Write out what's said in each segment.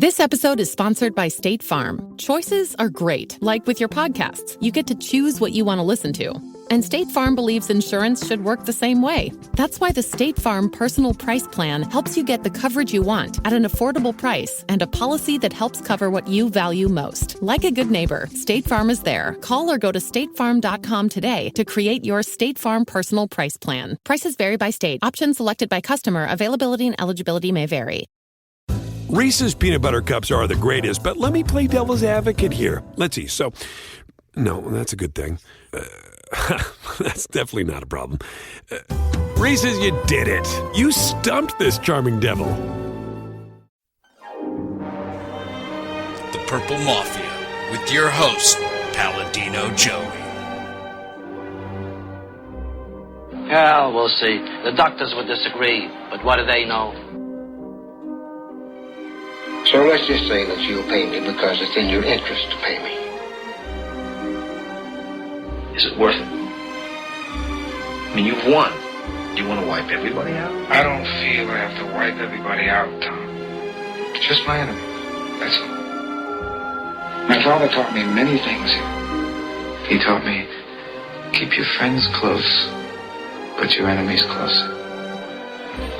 This episode is sponsored by State Farm. Choices are great. Like with your podcasts, you get to choose what you want to listen to. And State Farm believes insurance should work the same way. That's why the State Farm Personal Price Plan helps you get the coverage you want at an affordable price and a policy that helps cover what you value most. Like a good neighbor, State Farm is there. Call or go to statefarm.com today to create your State Farm Personal Price Plan. Prices vary by state. Options selected by customer. Availability and eligibility may vary. Reese's peanut butter cups are the greatest, but let me play devil's advocate here. Let's see. So, no, that's a good thing. That's definitely not a problem. Reese's, you did it. You stumped this charming devil. The Purple Mafia with your host, Paladino Joey. Well, we'll see. The doctors would disagree, but what do they know? So let's just say that you'll pay me because it's in your interest to pay me. Is it worth it? I mean, you've won. Do you want to wipe everybody out? I don't feel I have to wipe everybody out, Tom. Just my enemies. That's all. My father taught me many things. He taught me, keep your friends close, but your enemies closer.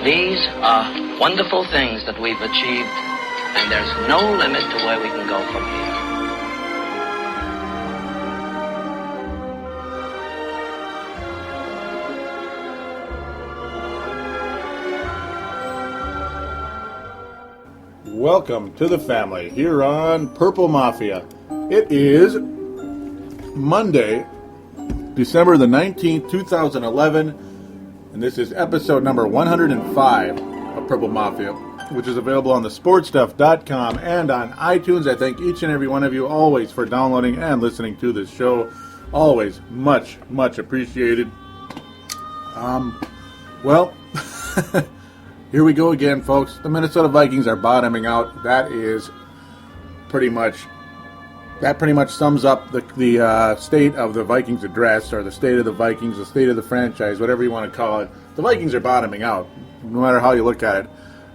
These are wonderful things that we've achieved, and there's no limit to where we can go from here. Welcome to the family here on Purple Mafia. It is Monday, December the 19th, 2011, and this is episode number 105 of Purple Mafia, which is available on thesportstuff.com and on iTunes. I thank each and every one of you always for downloading and listening to this show. Always much, much appreciated. Well, here we go again, folks. The Minnesota Vikings are bottoming out. That pretty much sums up the state of the Vikings address, or the state of the Vikings, the state of the franchise, whatever you want to call it. The Vikings are bottoming out, no matter how you look at it.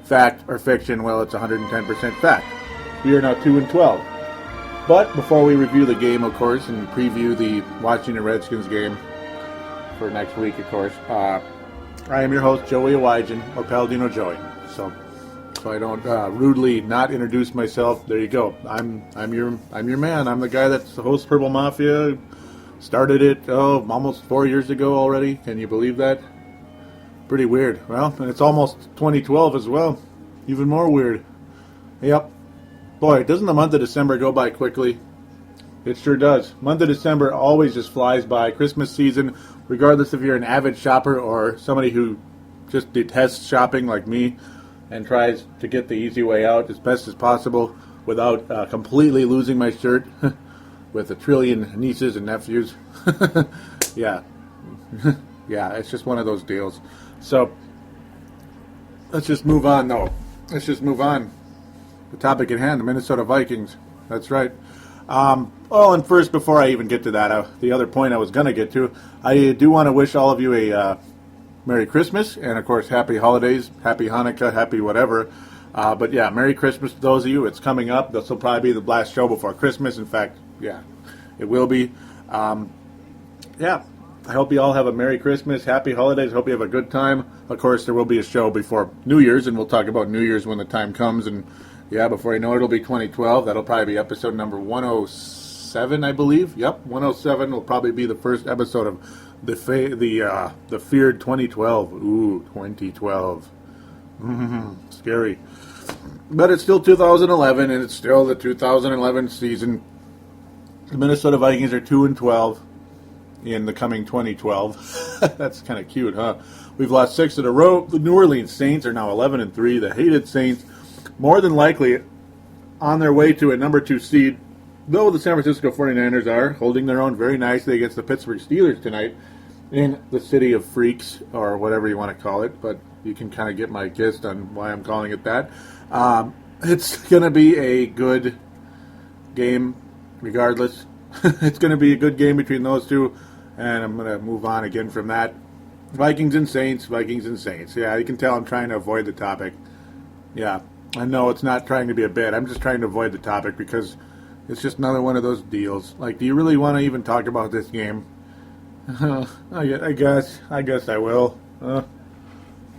Fact or fiction, well, it's 110% fact. We are now 2-12. But before we review the game, of course, and preview the Washington Redskins game for next week, of course, I am your host, Joey Awajan, or Paladino Joey. So I don't rudely not introduce myself, there you go. I'm your man. I'm the guy that's the host of Purple Mafia. Started it almost 4 years ago already. Can you believe that? Pretty weird. Well, and it's almost 2012 as well. Even more weird. Yep. Boy, doesn't the month of December go by quickly? It sure does. Month of December always just flies by. Christmas season, regardless if you're an avid shopper or somebody who just detests shopping like me and tries to get the easy way out as best as possible without completely losing my shirt with a trillion nieces and nephews. Yeah. Yeah, it's just one of those deals. So, let's just move on, though. Let's just move on. The topic at hand, the Minnesota Vikings. That's right. And first, before I even get to that, the other point I was going to get to, I do want to wish all of you a Merry Christmas, and, of course, Happy Holidays, Happy Hanukkah, Happy whatever. But, yeah, Merry Christmas to those of you. It's coming up. This will probably be the last show before Christmas. In fact, yeah, it will be. Yeah. I hope you all have a Merry Christmas, Happy Holidays. I hope you have a good time. Of course, there will be a show before New Year's, and we'll talk about New Year's when the time comes. And, yeah, before you know it, it'll be 2012. That'll probably be episode number 107, I believe. Yep, 107 will probably be the first episode of the feared 2012. Ooh, 2012. Scary. But it's still 2011, and it's still the 2011 season. The Minnesota Vikings are 2-12. In the coming 2012. That's kind of cute, huh? We've lost 6 in a row. The New Orleans Saints are now 11-3. The hated Saints, more than likely, on their way to a number 2 seed, though the San Francisco 49ers are holding their own very nicely against the Pittsburgh Steelers tonight in the City of Freaks, or whatever you want to call it, but you can kind of get my gist on why I'm calling it that. It's going to be a good game, regardless. It's going to be a good game between those two. And I'm going to move on again from that. Vikings and Saints. Yeah, you can tell I'm trying to avoid the topic. Yeah. I know it's not trying to be a bit. I'm just trying to avoid the topic because it's just another one of those deals. Like, do you really want to even talk about this game? I guess I will.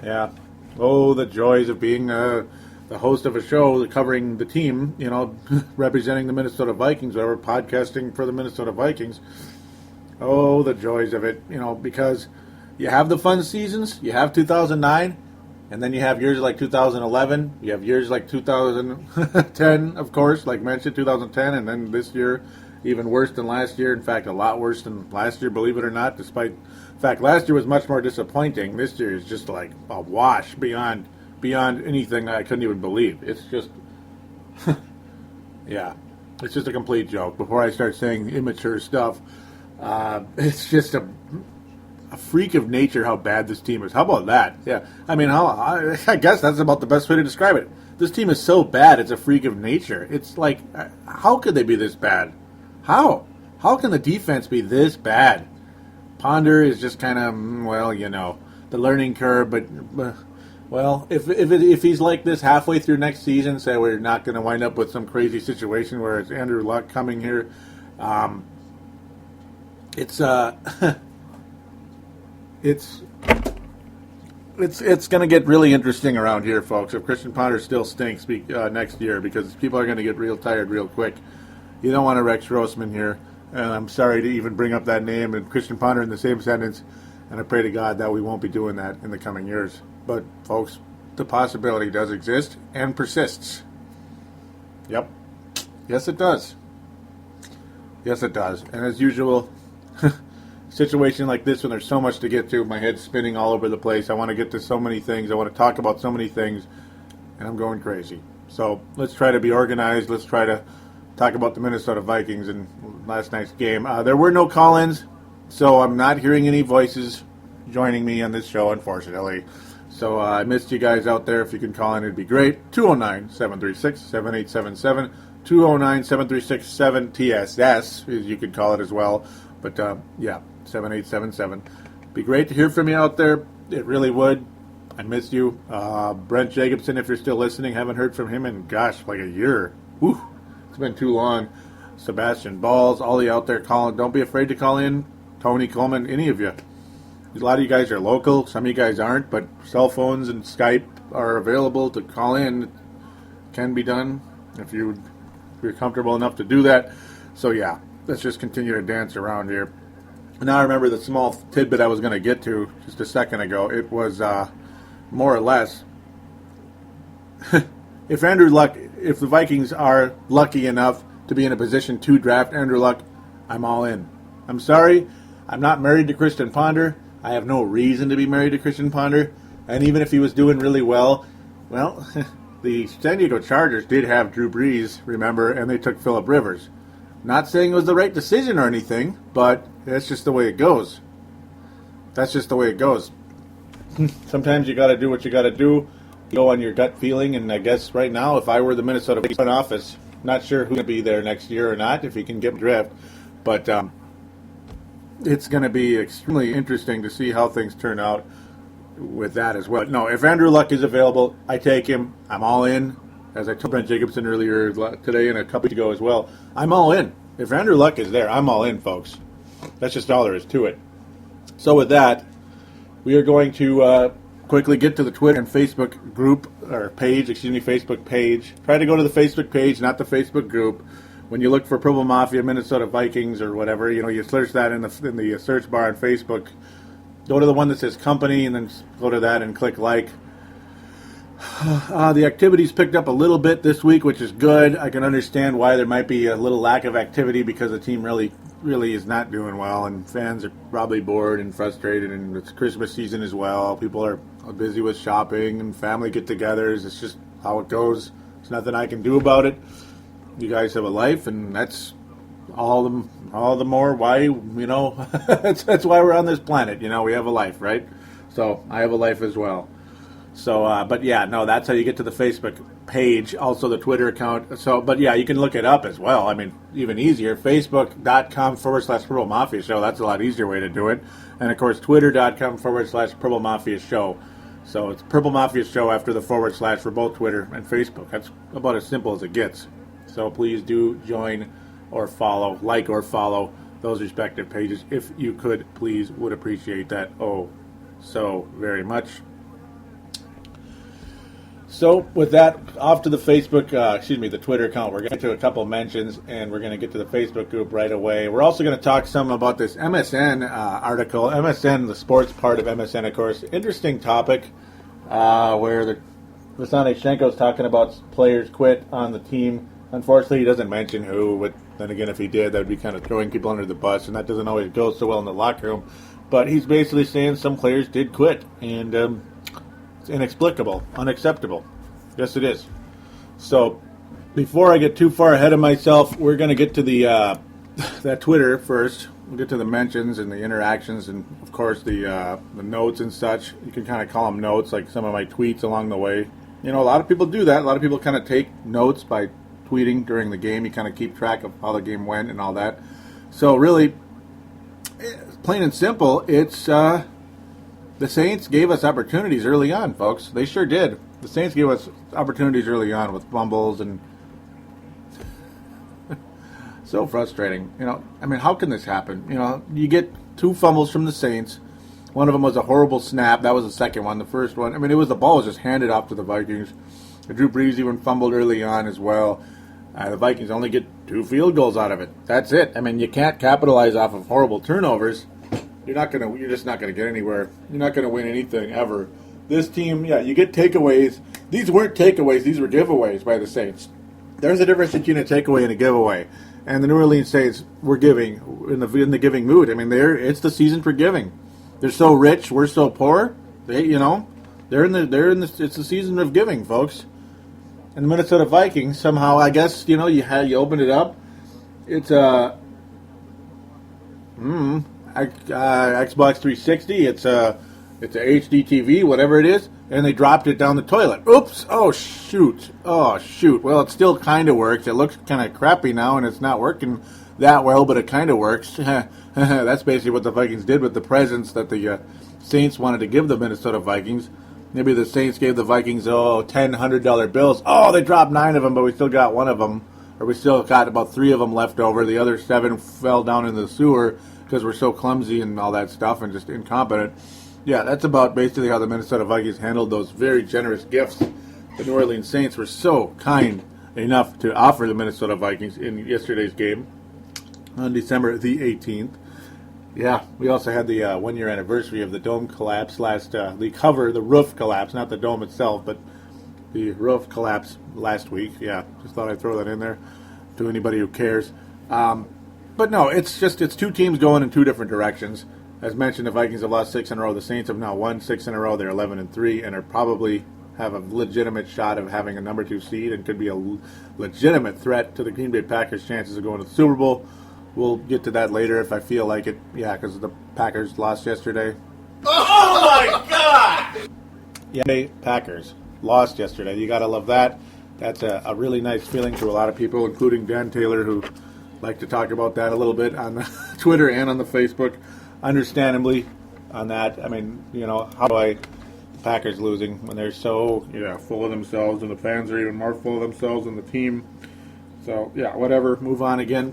Yeah. Oh, the joys of being the host of a show covering the team, representing the Minnesota Vikings, or podcasting for the Minnesota Vikings. Oh, the joys of it, because you have the fun seasons. You have 2009, and then you have years like 2011. You have years like 2010, of course, like mentioned, 2010, and then this year, even worse than last year. In fact, a lot worse than last year, believe it or not, despite the fact last year was much more disappointing. This year is just like a wash beyond anything I couldn't even believe. It's just, yeah, it's just a complete joke. Before I start saying immature stuff, it's just a freak of nature how bad this team is. How about that? Yeah, I mean, I guess that's about the best way to describe it. This team is so bad, it's a freak of nature. It's like, how could they be this bad? How can the defense be this bad? Ponder is just kind of, the learning curve, but well, if he's like this halfway through next season, say we're not going to wind up with some crazy situation where it's Andrew Luck coming here, it's going to get really interesting around here, folks. If Christian Ponder still stinks next year, because people are going to get real tired real quick. You don't want a Rex Grossman here, and I'm sorry to even bring up that name and Christian Ponder in the same sentence, and I pray to God that we won't be doing that in the coming years. But, folks, the possibility does exist and persists. Yep. Yes, it does. Yes, it does. And as usual, situation like this when there's so much to get to, my head's spinning all over the place. I want to get to so many things. I want to talk about so many things, and I'm going crazy. So let's try to be organized. Let's try to talk about the Minnesota Vikings and last night's game. There were no call-ins, so I'm not hearing any voices joining me on this show, unfortunately. So I missed you guys out there. If you can call in, it'd be great. 209-736-7877. 209-736-7TSS, as you could call it as well. But, 7877. Be great to hear from you out there. It really would. I missed you. Brent Jacobson, if you're still listening, haven't heard from him in, like a year. Whew. It's been too long. Sebastian Balls, all you out there calling. Don't be afraid to call in. Tony Coleman, any of you. A lot of you guys are local. Some of you guys aren't, but cell phones and Skype are available to call in. It can be done if you're comfortable enough to do that. So, yeah, let's just continue to dance around here. Now I remember the small tidbit I was going to get to just a second ago. It was more or less, if the Vikings are lucky enough to be in a position to draft Andrew Luck, I'm all in. I'm sorry, I'm not married to Christian Ponder. I have no reason to be married to Christian Ponder. And even if he was doing really well, the San Diego Chargers did have Drew Brees, remember, and they took Phillip Rivers. Not saying it was the right decision or anything, but that's just the way it goes. That's just the way it goes. Sometimes you got to do what you got to do. Go on your gut feeling, and I guess right now, if I were the Minnesota Vikings front office, not sure who's going to be there next year or not, if he can get drift, but it's going to be extremely interesting to see how things turn out with that as well. No, if Andrew Luck is available, I take him. I'm all in. As I told Brent Jacobson earlier today and a couple weeks ago as well, I'm all in. If Andrew Luck is there, I'm all in, folks. That's just all there is to it. So with that, we are going to quickly get to the Twitter and Facebook group, or page, Facebook page. Try to go to the Facebook page, not the Facebook group. When you look for Purple Mafia, Minnesota Vikings, or whatever, you search that in the search bar on Facebook. Go to the one that says company, and then go to that and click like. The activity's picked up a little bit this week, which is good. I can understand why there might be a little lack of activity because the team really is not doing well, and fans are probably bored and frustrated, and it's Christmas season as well. People are busy with shopping and family get-togethers. It's just how it goes. There's nothing I can do about it. You guys have a life, and that's all the more why, that's why we're on this planet. We have a life, right? So I have a life as well. So, but yeah, no, that's how you get to the Facebook page, also the Twitter account. So, but yeah, you can look it up as well. I mean, even easier, facebook.com/Purple Mafia Show. That's a lot easier way to do it. And of course, twitter.com/Purple Mafia Show. So it's Purple Mafia Show after the / for both Twitter and Facebook. That's about as simple as it gets. So please do join or follow, like or follow those respective pages. If you could, please, would appreciate that so very much. So with that, off to the the Twitter account. We're going to get to a couple mentions, and we're going to get to the Facebook group right away. We're also going to talk some about this MSN article. MSN, the sports part of MSN, of course. Interesting topic where the Shancoe is talking about players quit on the team. Unfortunately, he doesn't mention who, but then again, if he did, that would be kind of throwing people under the bus, and that doesn't always go so well in the locker room. But he's basically saying some players did quit, and it's inexplicable, unacceptable. Yes, it is. So, before I get too far ahead of myself, we're going to get to the that Twitter first. We'll get to the mentions and the interactions, and of course the notes and such. You can kind of call them notes, like some of my tweets along the way. You know, a lot of people do that. A lot of people kind of take notes by tweeting during the game. You kind of keep track of how the game went and all that. So really, plain and simple, it's the Saints gave us opportunities early on, folks. They sure did. The Saints gave us opportunities early on with fumbles and so frustrating. You know, I mean, how can this happen? You know, you get 2 fumbles from the Saints. One of them was a horrible snap. That was the second one. The first one, I mean, the ball was just handed off to the Vikings. Drew Brees even fumbled early on as well. The Vikings only get 2 field goals out of it. That's it. I mean, you can't capitalize off of horrible turnovers. You're just not gonna get anywhere. You're not gonna win anything ever. This team, you get takeaways. These weren't takeaways. These were giveaways by the Saints. There's a difference between a takeaway and a giveaway. And the New Orleans Saints were giving in the giving mood. I mean, it's the season for giving. They're so rich, we're so poor. It's the season of giving, folks. And the Minnesota Vikings, somehow, I guess, you opened it up. It's Xbox 360. It's a HD TV, whatever it is, and they dropped it down the toilet. Oops! Oh shoot! Well, it still kind of works. It looks kind of crappy now, and it's not working that well, but it kind of works. That's basically what the Vikings did with the presents that the Saints wanted to give the Minnesota Vikings. Maybe the Saints gave the Vikings, $10 $100 bills. Oh, they dropped 9 of them, but we still got 1 of them. Or we still got about 3 of them left over. The other 7 fell down in the sewer because we're so clumsy and all that stuff and just incompetent. Yeah, that's about basically how the Minnesota Vikings handled those very generous gifts. The New Orleans Saints were so kind enough to offer the Minnesota Vikings in yesterday's game on December the 18th. Yeah, we also had the 1-year anniversary of the dome collapse the roof collapse, not the dome itself, but the roof collapse last week. Yeah, just thought I'd throw that in there to anybody who cares. But no, it's 2 teams going in 2 different directions. As mentioned, the Vikings have lost 6 in a row. The Saints have now won 6 in a row. They're 11-3 and are probably have a legitimate shot of having a number 2 seed and could be a legitimate threat to the Green Bay Packers' chances of going to the Super Bowl. We'll get to that later if I feel like it. Yeah, because the Packers lost yesterday. Oh my God! Yeah, Packers lost yesterday. You got to love that. That's a really nice feeling to a lot of people, including Dan Taylor, who like to talk about that a little bit on the Twitter and on the Facebook. Understandably, on that. I mean, how do the Packers losing when they're so full of themselves, and the fans are even more full of themselves than the team. So whatever. Move on again.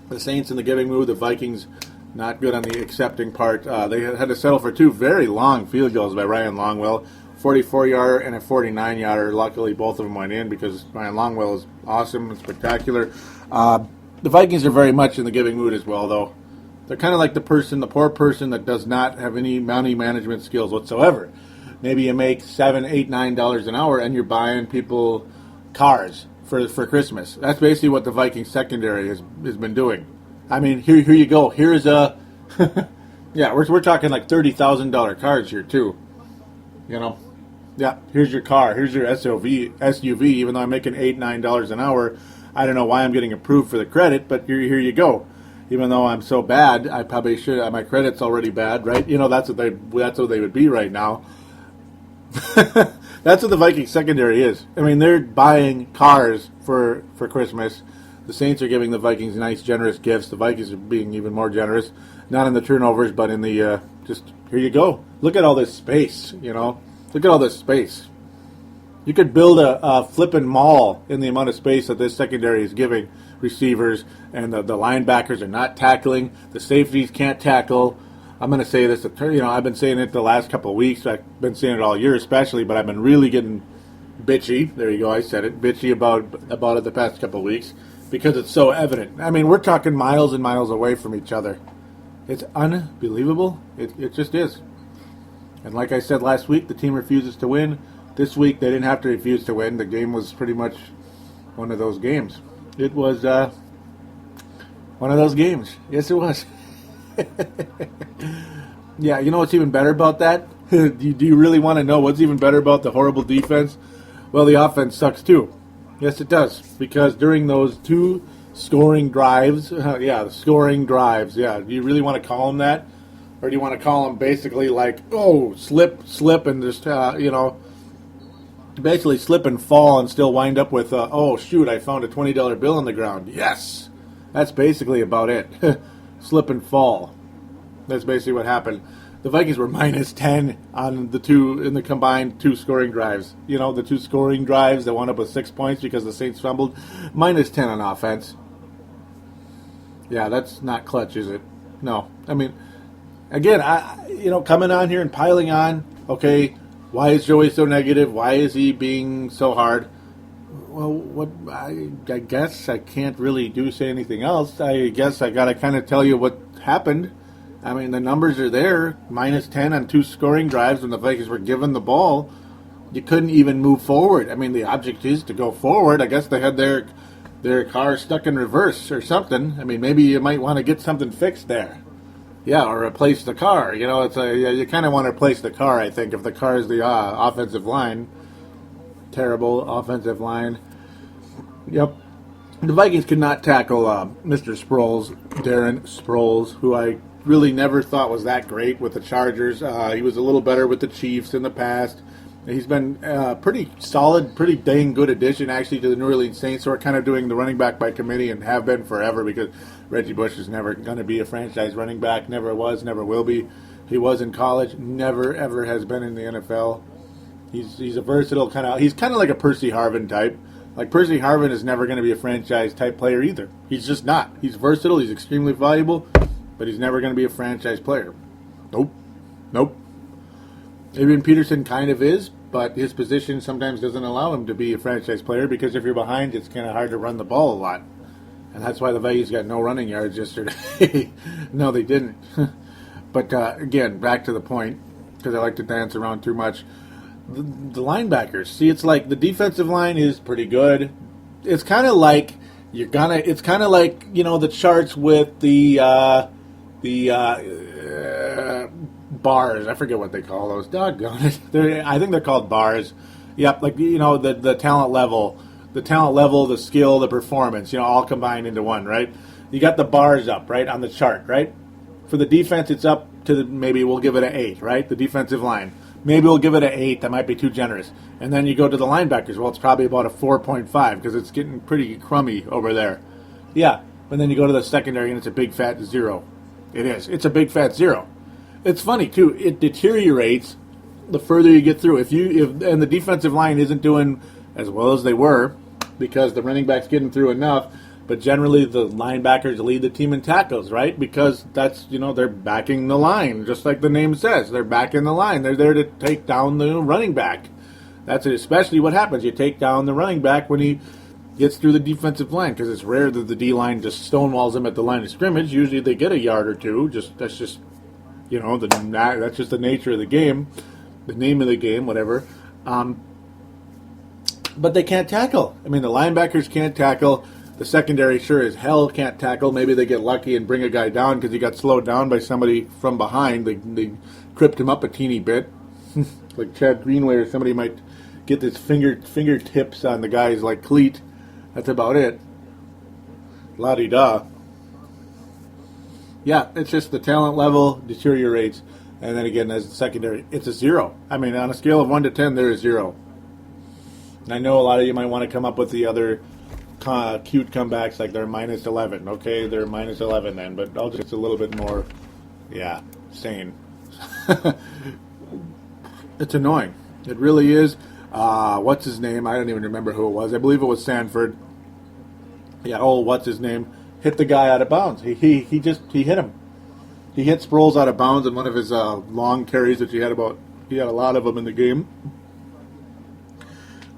The Saints in the giving mood. The Vikings not good on the accepting part. They had to settle for 2 very long field goals by Ryan Longwell, 44-yarder and a 49-yarder. Luckily, both of them went in because Ryan Longwell is awesome and spectacular. The Vikings are very much in the giving mood as well, though. They're kind of like the poor person that does not have any money management skills whatsoever. Maybe you make $7, $8, $9 an hour, and you're buying people cars for Christmas. That's basically what the Vikings secondary has been doing. I mean, here you go. Here's a we're talking like $30,000 cars here too. Yeah, here's your car. Here's your SUV. Even though I'm making $8, $9 an hour, I don't know why I'm getting approved for the credit, but here you go. Even though I'm so bad, I probably should. My credit's already bad, right? That's what they would be right now. That's what the Vikings secondary is. I mean, they're buying cars for Christmas. The Saints are giving the Vikings nice, generous gifts. The Vikings are being even more generous, not in the turnovers, but in the just here you go. Look at all this space. Look at all this space. You could build a flippin' mall in the amount of space that this secondary is giving receivers, and the linebackers are not tackling. The safeties can't tackle. I'm going to say this, I've been saying it the last couple of weeks. I've been saying it all year especially, but I've been really getting bitchy. There you go, I said it. Bitchy about it the past couple of weeks because it's so evident. I mean, we're talking miles and miles away from each other. It's unbelievable. It just is. And like I said last week, the team refuses to win. This week, they didn't have to refuse to win. The game was pretty much one of those games. It was one of those games. Yes, it was. Yeah, you know what's even better about that? Do you really want to know what's even better about the horrible defense? Well, the offense sucks too. Yes, it does. Because during those two scoring drives, do you really want to call them that? Or do you want to call them basically like, slip and just, basically slip and fall and still wind up with, I found a $20 bill on the ground. Yes! That's basically about it. Slip and fall. That's basically what happened. The Vikings were minus 10 on the combined two scoring drives. The two scoring drives that wound up with 6 points because the Saints fumbled. Minus 10 on offense. Yeah, that's not clutch, is it? No. I mean, again, coming on here and piling on, okay, why is Joey so negative? Why is he being so hard? Well, I guess I can't really say anything else. I guess I got to kind of tell you what happened. I mean, the numbers are there. Minus 10 on two scoring drives when the Vikings were given the ball. You couldn't even move forward. I mean, the object is to go forward. I guess they had their car stuck in reverse or something. I mean, maybe you might want to get something fixed there. Yeah, or replace the car. You kind of want to replace the car, I think, if the car is the offensive line. Terrible offensive line. Yep. The Vikings could not tackle Mr. Sproles, Darren Sproles, who I really never thought was that great with the Chargers. He was a little better with the Chiefs in the past. He's been pretty solid, pretty dang good addition, actually, to the New Orleans Saints, who are kind of doing the running back by committee and have been forever because Reggie Bush is never going to be a franchise running back, never was, never will be. He was in college, never, ever has been in the NFL. He's a versatile he's kind of like a Percy Harvin type. Like, Percy Harvin is never going to be a franchise-type player either. He's just not. He's versatile, he's extremely valuable, but he's never going to be a franchise player. Nope. Adrian Peterson kind of is, but his position sometimes doesn't allow him to be a franchise player because if you're behind, it's kind of hard to run the ball a lot. And that's why the Vikings got no running yards yesterday. No, they didn't. But, again, back to the point, because I like to dance around too much. The linebackers. See, it's like the defensive line is pretty good. It's kind of like the charts with the bars. I forget what they call those. Doggone it. I think they're called bars. Yep, like, the talent level. The talent level, the skill, the performance, all combined into one, right? You got the bars up, right, on the chart, right? For the defense, it's up to maybe we'll give it an 8, right? The defensive line. Maybe we'll give it an 8. That might be too generous. And then you go to the linebackers. Well, it's probably about a 4.5 because it's getting pretty crummy over there. Yeah, but then you go to the secondary and it's a big fat 0. It is. It's a big fat 0. It's funny too. It deteriorates the further you get through. If and the defensive line isn't doing as well as they were because the running back's getting through enough. But generally, the linebackers lead the team in tackles, right? Because that's, they're backing the line, just like the name says. They're backing the line. They're there to take down the running back. That's especially what happens. You take down the running back when he gets through the defensive line, because it's rare that the D-line just stonewalls them at the line of scrimmage. Usually they get a yard or two. That's just the nature of the game, the name of the game, whatever. But they can't tackle. I mean, the linebackers can't tackle. The secondary sure as hell can't tackle. Maybe they get lucky and bring a guy down because he got slowed down by somebody from behind. They tripped him up a teeny bit. Like Chad Greenway or somebody might get his fingertips on the guy's cleat. That's about it. La-di-da. Yeah, it's just the talent level deteriorates. And then again, as the secondary, it's a 0. I mean, on a scale of 1 to 10, there is 0. And I know a lot of you might want to come up with the other cute comebacks like they're minus 11. Okay, they're minus 11 then, but I'll just a little bit more, sane. It's annoying. It really is. What's his name? I don't even remember who it was. I believe it was Sanford. Yeah, what's his name? Hit the guy out of bounds. He hit him. He hit Sproles out of bounds in one of his long carries that he had a lot of them in the game.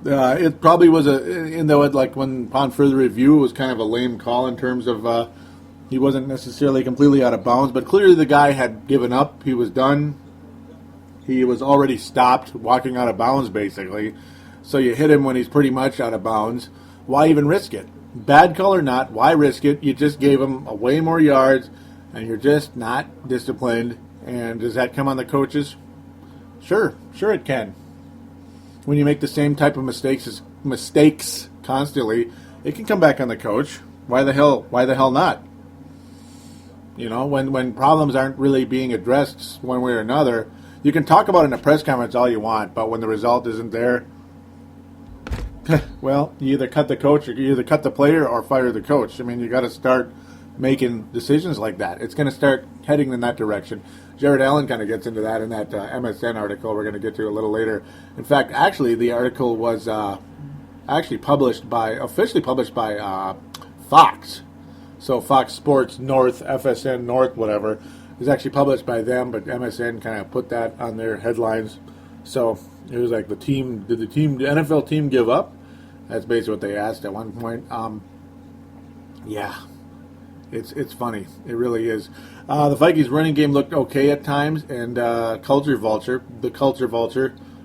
It probably was when upon further review, it was kind of a lame call in terms of he wasn't necessarily completely out of bounds, but clearly the guy had given up. He was done. He was already stopped, walking out of bounds, basically. So you hit him when he's pretty much out of bounds. Why even risk it? Bad call or not, why risk it? You just gave him way more yards, and you're just not disciplined. And does that come on the coaches? Sure it can. When you make the same type of mistakes constantly, it can come back on the coach. Why the hell not? When problems aren't really being addressed one way or another, you can talk about it in a press conference all you want, but when the result isn't there, well, you either cut the coach or you either cut the player or fire the coach. I mean, you got to start making decisions like that. It's going to start heading in that direction. Jared Allen kind of gets into that in that MSN article we're going to get to a little later. In fact, actually, the article was officially published by Fox. So Fox Sports North, FSN North, whatever, is actually published by them, but MSN kind of put that on their headlines. So it was like did the NFL team give up? That's basically what they asked at one point. Yeah. It's funny. It really is. The Vikings running game looked okay at times, and the Culture Vulture,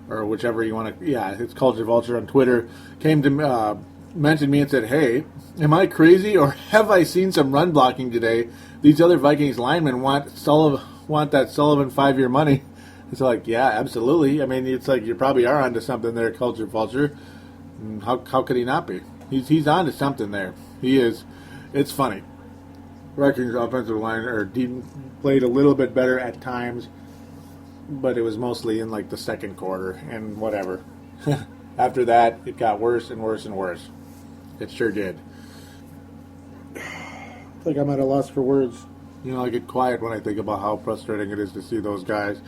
or whichever you want to, it's Culture Vulture on Twitter, came to mention me and said, "Hey, am I crazy, or have I seen some run blocking today? These other Vikings linemen want that Sullivan 5-year money." It's like, yeah, absolutely. I mean, it's like you probably are onto something there, Culture Vulture. How could he not be? He's onto something there. He is. It's funny. Vikings offensive line played a little bit better at times, but it was mostly in like the second quarter and whatever. After that, it got worse and worse and worse. It sure did. It's like I'm at a loss for words. I get quiet when I think about how frustrating it is to see those guys.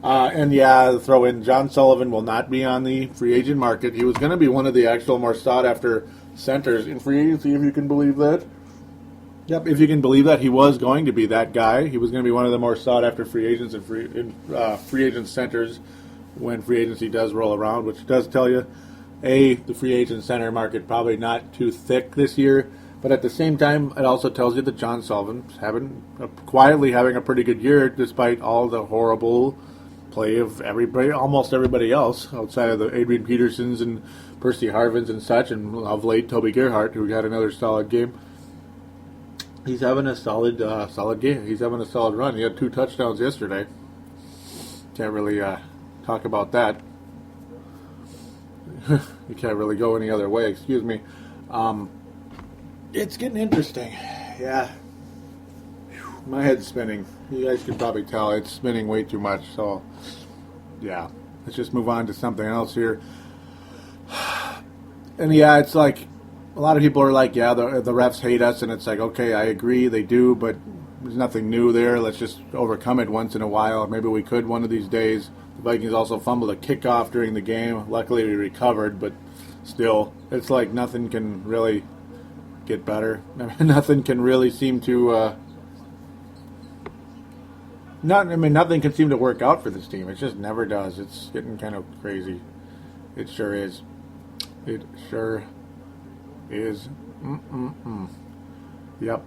Throw in John Sullivan will not be on the free agent market. He was going to be one of the actual more sought-after centers in free agency, if you can believe that. Yep, if you can believe that, he was going to be that guy. He was going to be one of the more sought-after free agents and free agent centers when free agency does roll around, which does tell you, the free agent center market probably not too thick this year. But at the same time, it also tells you that John Sullivan's quietly having a pretty good year, despite all the horrible play of almost everybody else, outside of the Adrian Petersons and Percy Harvins and such, and of late Toby Gerhart, who had another solid game. He's having a solid game. He's having a solid run. He had 2 touchdowns yesterday. Can't really talk about that. You can't really go any other way. Excuse me. It's getting interesting. Yeah. My head's spinning. You guys can probably tell it's spinning way too much. So, yeah. Let's just move on to something else here. And yeah, it's like, a lot of people are like, yeah, the refs hate us, and it's like, okay, I agree, they do, but there's nothing new there. Let's just overcome it once in a while. Maybe we could one of these days. The Vikings also fumbled a kickoff during the game. Luckily, we recovered, but still, it's like nothing can really get better. Nothing can really seem to nothing can seem to work out for this team. It just never does. It's getting kind of crazy. It sure is. It sure is. Yep.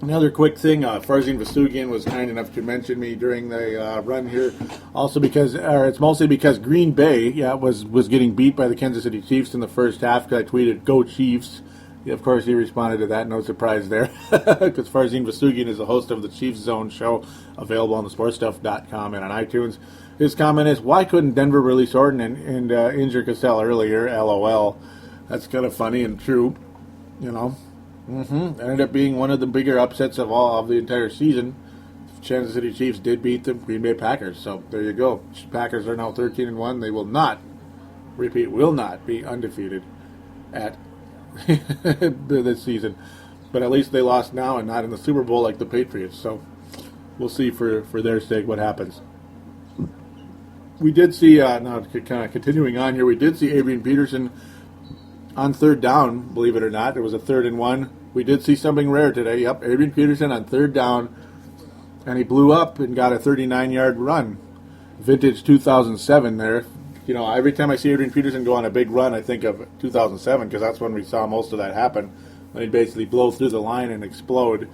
Another quick thing, Farzin Vasugian was kind enough to mention me during the run here. Also it's mostly because Green Bay, was getting beat by the Kansas City Chiefs in the first half, because I tweeted, "Go Chiefs." Of course, he responded to that. No surprise there, because Farzin Vasugian is the host of the Chiefs Zone show, available on thesportstuff.com and on iTunes. His comment is, "Why couldn't Denver release Orton and injure Cassell earlier? LOL." That's kind of funny and true, Ended up being one of the bigger upsets of the entire season. Kansas City Chiefs did beat the Green Bay Packers, so there you go. Packers are now 13-1. They will not be undefeated at this season. But at least they lost now and not in the Super Bowl like the Patriots. So we'll see for their sake what happens. We did see, now kind of continuing on here, we did see Adrian Peterson on third down, believe it or not. It was a 3rd and 1. We did see something rare today. Yep, Adrian Peterson on third down, and he blew up and got a 39-yard run. Vintage 2007 there. You know, every time I see Adrian Peterson go on a big run, I think of 2007 because that's when we saw most of that happen. When he'd basically blow through the line and explode.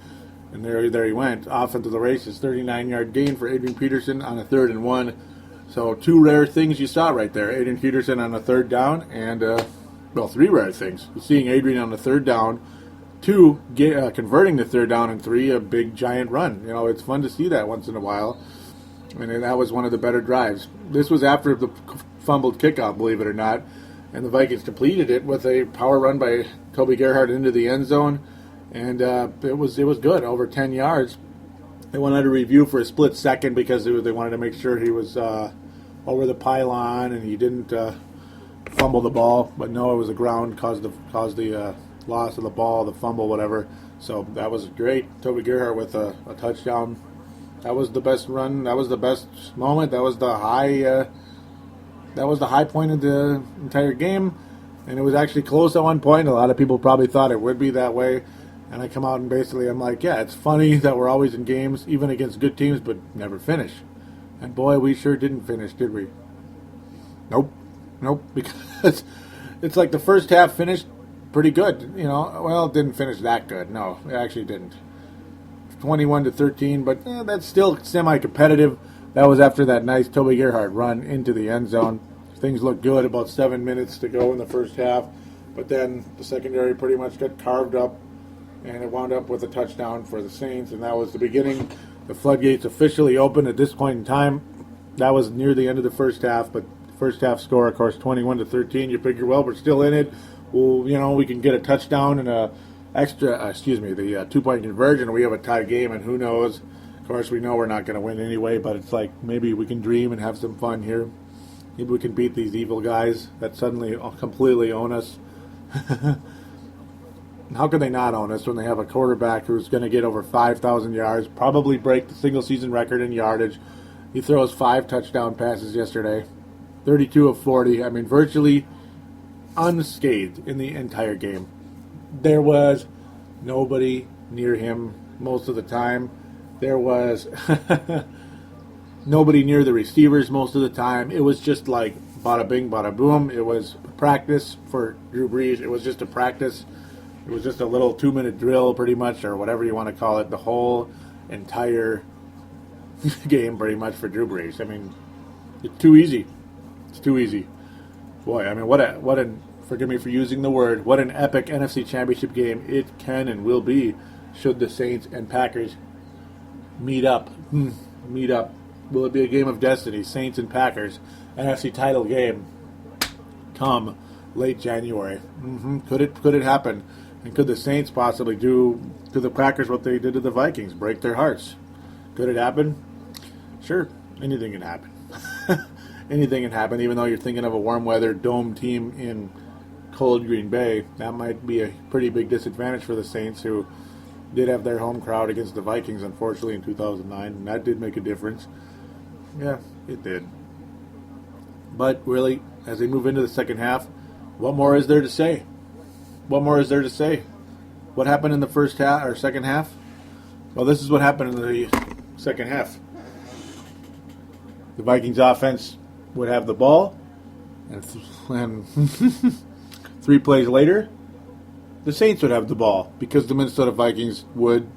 And there he went, off into the races. 39-yard gain for Adrian Peterson on a 3rd and 1. So 2 rare things you saw right there. Adrian Peterson on a third down and, 3 rare things. Seeing Adrian on the third down, 2, converting the third down, and 3, a big giant run. You know, it's fun to see that once in a while. And that was one of the better drives. This was after the fumbled kickoff, believe it or not. And the Vikings completed it with a power run by Toby Gerhardt into the end zone. And it was good, over 10 yards. They wanted to review for a split second because they wanted to make sure he was over the pylon and he didn't fumble the ball. But no, it was the ground caused the loss of the ball, the fumble, whatever. So that was great. Toby Gerhardt with a touchdown. That was the best run. That was the best moment. That was the high. That was the high point of the entire game, and it was actually close at one point. A lot of people probably thought it would be that way, and I come out and basically I'm like, yeah, it's funny that we're always in games, even against good teams, but never finish. And boy, we sure didn't finish, did we? Nope, because it's like the first half finished pretty good, you know. Well, it didn't finish that good. No, it actually didn't. 21-13, but that's still semi-competitive. That was after that nice Toby Gerhardt run into the end zone. Things looked good, about 7 minutes to go in the first half, but then the secondary pretty much got carved up, and it wound up with a touchdown for the Saints, and that was the beginning. The floodgates officially opened at this point in time. That was near the end of the first half, but first half score, of course, 21-13. You figure, well, we're still in it. Well, you know, we can get a touchdown and the 2-point conversion, we have a tie game, and who knows. Of course, we know we're not going to win anyway, but it's like maybe we can dream and have some fun here. Maybe we can beat these evil guys that suddenly completely own us. How can they not own us when they have a quarterback who's going to get over 5,000 yards, probably break the single-season record in yardage? He throws 5 touchdown passes yesterday, 32 of 40. I mean, virtually unscathed in the entire game. There was nobody near him most of the time. There was nobody near the receivers most of the time. It was just like bada bing, bada boom. It was practice for Drew Brees. It was just a practice. It was just a little 2-minute drill pretty much, or whatever you want to call it, the whole entire game pretty much for Drew Brees. I mean, it's too easy. It's too easy. Boy, I mean, what an forgive me for using the word, what an epic NFC Championship game it can and will be should the Saints and Packers meet up. Meet up. Will it be a game of destiny? Saints and Packers, NFC title game come late January. Could it happen? And could the Saints possibly do to the Packers what they did to the Vikings, break their hearts? Could it happen? Sure, anything can happen. Anything can happen, even though you're thinking of a warm weather dome team in cold Green Bay. That might be a pretty big disadvantage for the Saints, who did have their home crowd against the Vikings, unfortunately, in 2009, and that did make a difference. Yeah, it did. But really, as they move into the second half, what more is there to say? What more is there to say? What happened in the first half or second half? Well, this is what happened in the second half. The Vikings offense would have the ball, and 3 plays later, the Saints would have the ball because the Minnesota Vikings would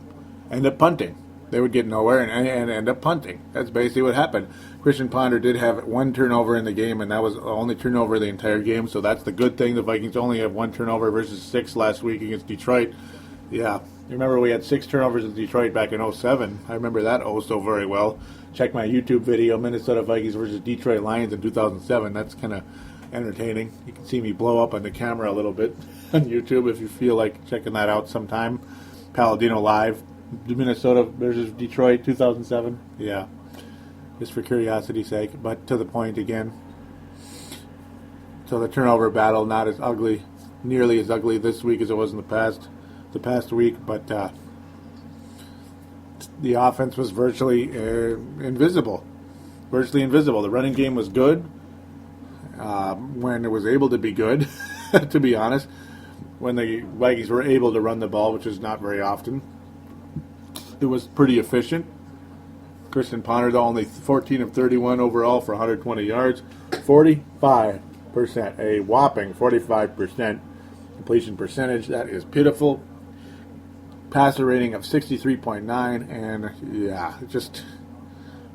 end up punting. They would get nowhere and end up punting. That's basically what happened. Christian Ponder did have 1 turnover in the game, and that was the only turnover of the entire game, so that's the good thing. The Vikings only have 1 turnover versus 6 last week against Detroit. Yeah, remember we had 6 turnovers in Detroit back in 2007. I remember that so very well. Check my YouTube video, Minnesota Vikings versus Detroit Lions in 2007. That's kind of entertaining. You can see me blow up on the camera a little bit on YouTube if you feel like checking that out sometime. Palladino Live, Minnesota versus Detroit 2007. Yeah, just for curiosity's sake, but to the point again. So the turnover battle, not as ugly, nearly as ugly this week as it was in the past week, but the offense was virtually invisible. virtually invisible. The running game was good when it was able to be good, to be honest. When the Vikings were able to run the ball, which is not very often. It was pretty efficient. Christian Ponder, though, only 14 of 31 overall for 120 yards. 45%, a whopping 45% completion percentage. That is pitiful. Passer rating of 63.9, and yeah,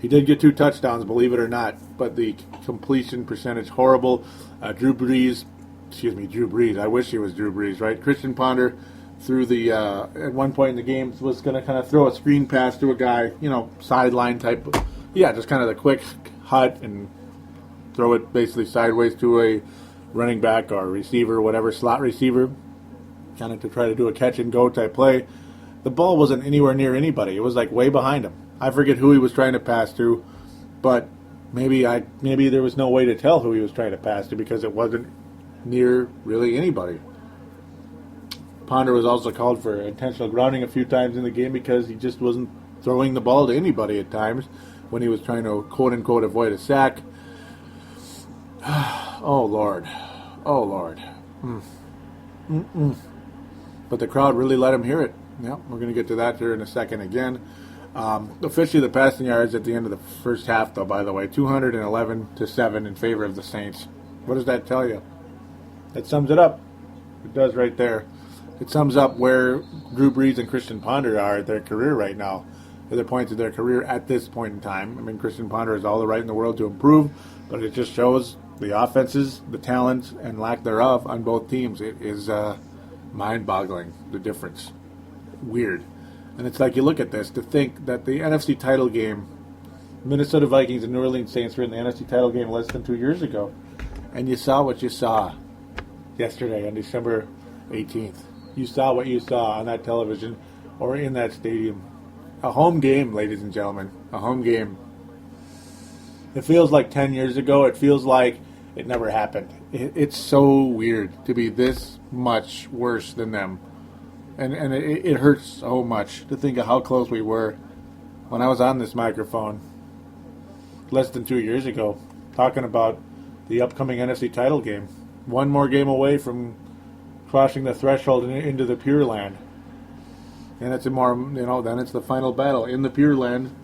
he did get 2 touchdowns, believe it or not, but the completion percentage horrible. Drew Brees, I wish he was Drew Brees, right? Christian Ponder threw at one point in the game, was going to kind of throw a screen pass to a guy, sideline type. Just kind of the quick hut and throw it basically sideways to a running back or receiver, whatever, slot receiver, kind of to try to do a catch and go type play. The ball wasn't anywhere near anybody. It was like way behind him. I forget who he was trying to pass to, but maybe there was no way to tell who he was trying to pass to because it wasn't near really anybody. Ponder was also called for intentional grounding a few times in the game because he just wasn't throwing the ball to anybody at times when he was trying to quote-unquote avoid a sack. Oh, Lord. But the crowd really let him hear it. Yeah, we're going to get to that here in a second again. Officially, the passing yards at the end of the first half, though, by the way, 211-7 in favor of the Saints. What does that tell you? That sums it up. It does right there. It sums up where Drew Brees and Christian Ponder are at their career right now, at the points of their career at this point in time. I mean, Christian Ponder has all the right in the world to improve, but it just shows the offenses, the talent, and lack thereof on both teams. It is mind-boggling, the difference. Weird. And it's like you look at this to think that the NFC title game, Minnesota Vikings and New Orleans Saints were in the NFC title game less than 2 years ago, and you saw what you saw yesterday on December 18th. You saw what you saw on that television or in that stadium. A home game, ladies and gentlemen. A home game. It feels like 10 years ago. It feels like it never happened. It's so weird to be this much worse than them. And it hurts so much to think of how close we were when I was on this microphone less than 2 years ago talking about the upcoming NFC title game. One more game away from crossing the threshold into the Pure Land. And it's then it's the final battle in the Pure Land,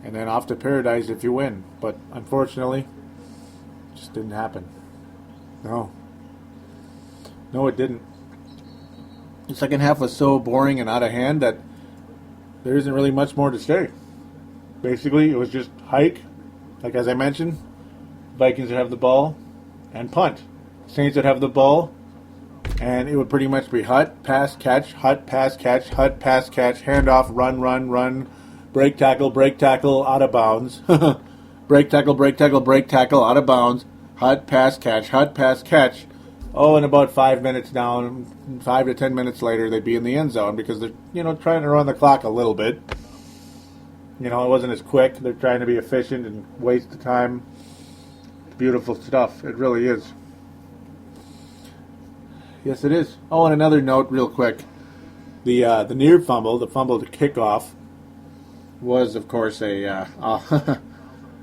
and then off to paradise if you win. But unfortunately, it just didn't happen. No, it didn't. The second half was so boring and out of hand that there isn't really much more to say. Basically, it was just hike, like as I mentioned, Vikings would have the ball and punt. Saints would have the ball, and it would pretty much be hut, pass, catch, hut, pass, catch, hut, pass, catch, handoff, run, break tackle, out of bounds. break tackle, out of bounds, hut, pass, catch. Oh, and about 5 minutes down, 5 to 10 minutes later, they'd be in the end zone because they're, trying to run the clock a little bit. It wasn't as quick. They're trying to be efficient and waste the time. Beautiful stuff. It really is. Yes, it is. Oh, and another note real quick. The near fumble, the fumble to kickoff, was, of course, an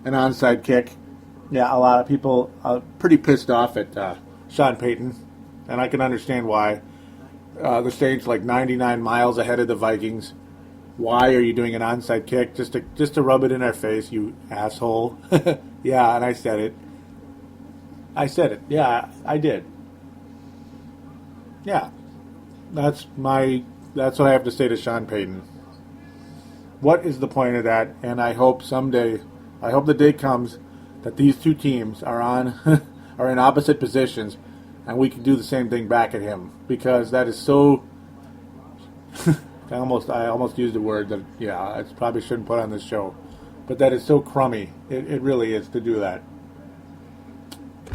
onside kick. Yeah, a lot of people are pretty pissed off at Sean Payton, and I can understand why. The Saints like 99 miles ahead of the Vikings. Why are you doing an onside kick? Just to rub it in our face, you asshole. Yeah, and I said it. Yeah, I did. Yeah, that's what I have to say to Sean Payton. What is the point of that? And I hope the day comes that these two teams are in opposite positions, and we can do the same thing back at him, because that is so. I almost used a word that I probably shouldn't put on this show, but that is so crummy. It really is to do that.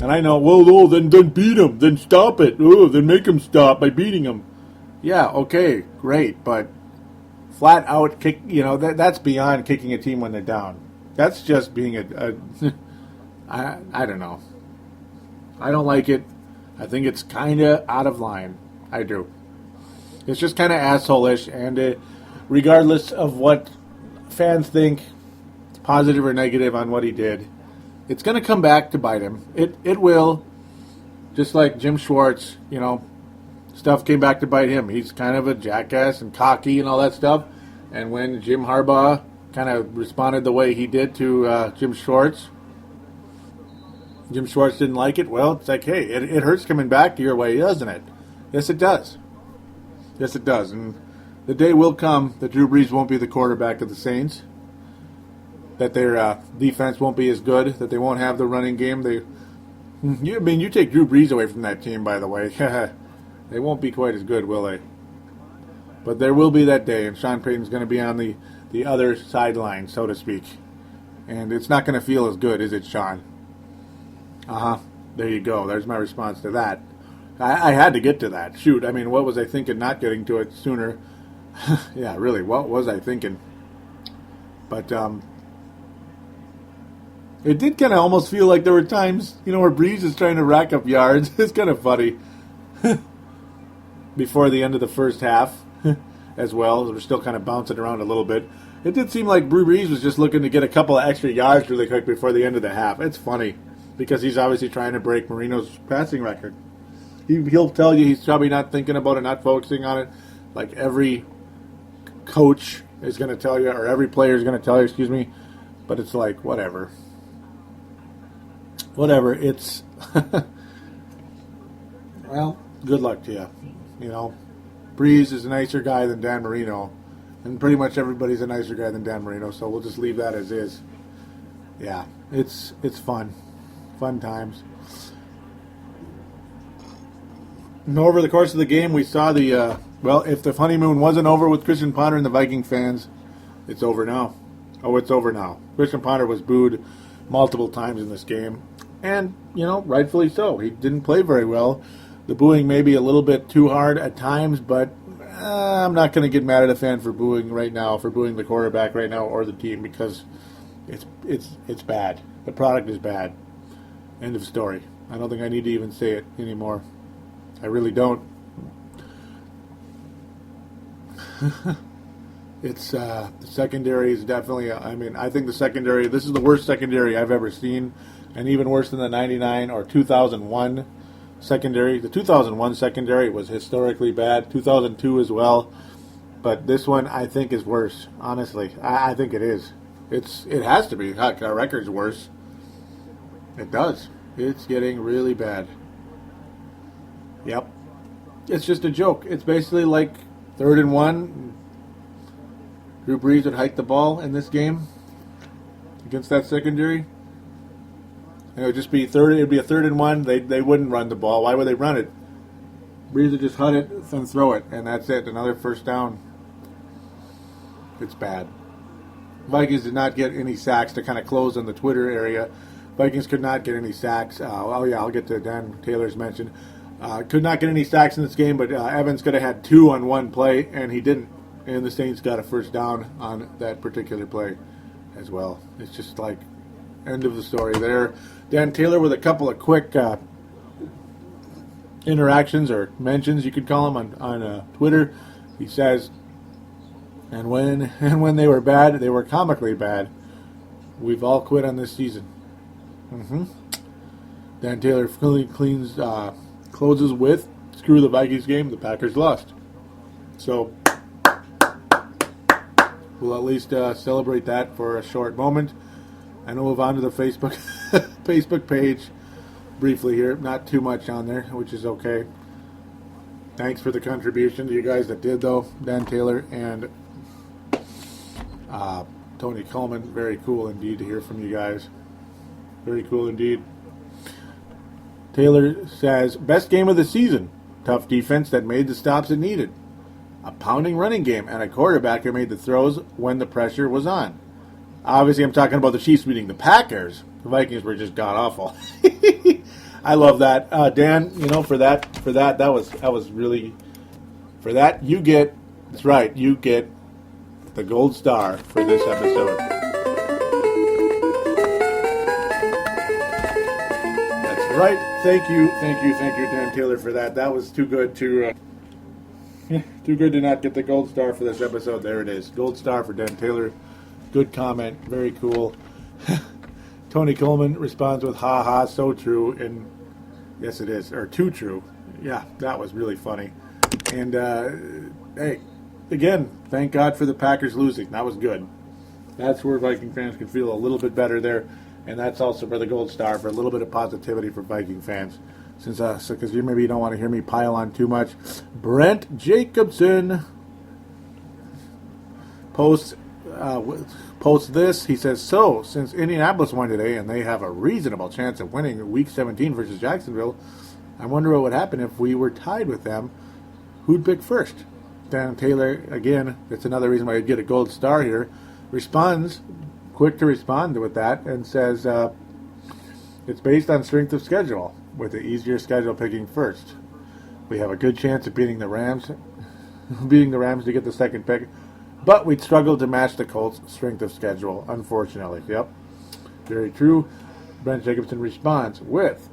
And I know, then beat him, then stop it, then make him stop by beating him. Yeah, okay, great, but flat out kick, that's beyond kicking a team when they're down. That's just being I don't know. I don't like it. I think it's kind of out of line. I do. It's just kind of asshole-ish, and regardless of what fans think, positive or negative on what he did, it's going to come back to bite him. It will. Just like Jim Schwartz, stuff came back to bite him. He's kind of a jackass and cocky and all that stuff. And when Jim Harbaugh kind of responded the way he did to Jim Schwartz didn't like it. Well, it's like, hey, it hurts coming back your way, doesn't it? Yes, it does. Yes, it does. And the day will come that Drew Brees won't be the quarterback of the Saints, that their defense won't be as good, that they won't have the running game. You take Drew Brees away from that team, by the way. They won't be quite as good, will they? But there will be that day, and Sean Payton's going to be on the other sideline, so to speak. And it's not going to feel as good, is it, Sean? There you go. There's my response to that. I had to get to that. Shoot, what was I thinking not getting to it sooner? Yeah, really, what was I thinking? But it did kind of almost feel like there were times, where Brees is trying to rack up yards. It's kind of funny. Before the end of the first half as well. We're still kind of bouncing around a little bit. It did seem like Brees was just looking to get a couple of extra yards really quick before the end of the half. It's funny because he's obviously trying to break Marino's passing record. He'll tell you he's probably not thinking about it, not focusing on it, like every coach is going to tell you, or every player is going to tell you, but it's like, whatever. It's well, good luck to you. Brees is a nicer guy than Dan Marino, and pretty much everybody's a nicer guy than Dan Marino, so we'll just leave that as is. Yeah, it's fun times. And over the course of the game, we saw if the honeymoon wasn't over with Christian Ponder and the Viking fans, it's over now. Oh, it's over now. Christian Ponder was booed multiple times in this game, and, rightfully so. He didn't play very well. The booing may be a little bit too hard at times, but I'm not going to get mad at a fan for booing right now, for booing the quarterback right now or the team, because it's bad. The product is bad. End of story. I don't think I need to even say it anymore. I really don't. It's the secondary is definitely. I think the secondary. This is the worst secondary I've ever seen, and even worse than the '99 or 2001 secondary. The 2001 secondary was historically bad. 2002 as well, but this one I think is worse. Honestly, I think it is. It has to be. Heck, our record's worse. It does. It's getting really bad. Yep. It's just a joke. It's basically like 3rd and 1. Drew Brees would hike the ball in this game against that secondary. And it would just be it'd be a 3rd and 1. They wouldn't run the ball. Why would they run it? Brees would just hunt it and throw it, and that's it. Another first down. It's bad. Vikings did not get any sacks to kind of close on the Twitter area. Vikings could not get any sacks. I'll get to Dan Taylor's mention. Could not get any sacks in this game, but Evans could have had 2 on one play, and he didn't. And the Saints got a first down on that particular play as well. It's just like, end of the story there. Dan Taylor with a couple of quick interactions or mentions, you could call them, on Twitter. He says, and when they were bad, they were comically bad. We've all quit on this season. Dan Taylor closes with, screw the Vikings game, the Packers lost. So we'll at least celebrate that for a short moment. And we'll move on to the Facebook Facebook page briefly here. Not too much on there, which is okay. Thanks for the contribution to you guys that did, though. Dan Taylor and Tony Coleman. Very cool indeed to hear from you guys. Very cool indeed. Taylor says, best game of the season. Tough defense that made the stops it needed. A pounding running game and a quarterback who made the throws when the pressure was on. Obviously, I'm talking about the Chiefs beating the Packers. The Vikings were just god-awful. I love that. Dan, for that was really, for that, you get, that's right, you get the gold star for this episode. That's right. Thank you, Dan Taylor, for that. That was too good to not get the gold star for this episode. There it is. Gold star for Dan Taylor. Good comment. Very cool. Tony Coleman responds with, ha ha, so true. And yes, it is. Or too true. Yeah, that was really funny. And, hey, again, thank God for the Packers losing. That was good. That's where Viking fans can feel a little bit better there. And that's also for the Gold Star, for a little bit of positivity for Viking fans. Because maybe you don't want to hear me pile on too much. Brent Jacobson posts this. He says, so, since Indianapolis won today and they have a reasonable chance of winning Week 17 versus Jacksonville, I wonder what would happen if we were tied with them. Who'd pick first? Dan Taylor, again, that's another reason why I'd get a Gold Star here, responds, quick to respond with that, and says it's based on strength of schedule, with the easier schedule picking first. We have a good chance of beating the Rams to get the second pick, but we'd struggle to match the Colts' strength of schedule, unfortunately. Yep, very true. Brent Jacobson responds with,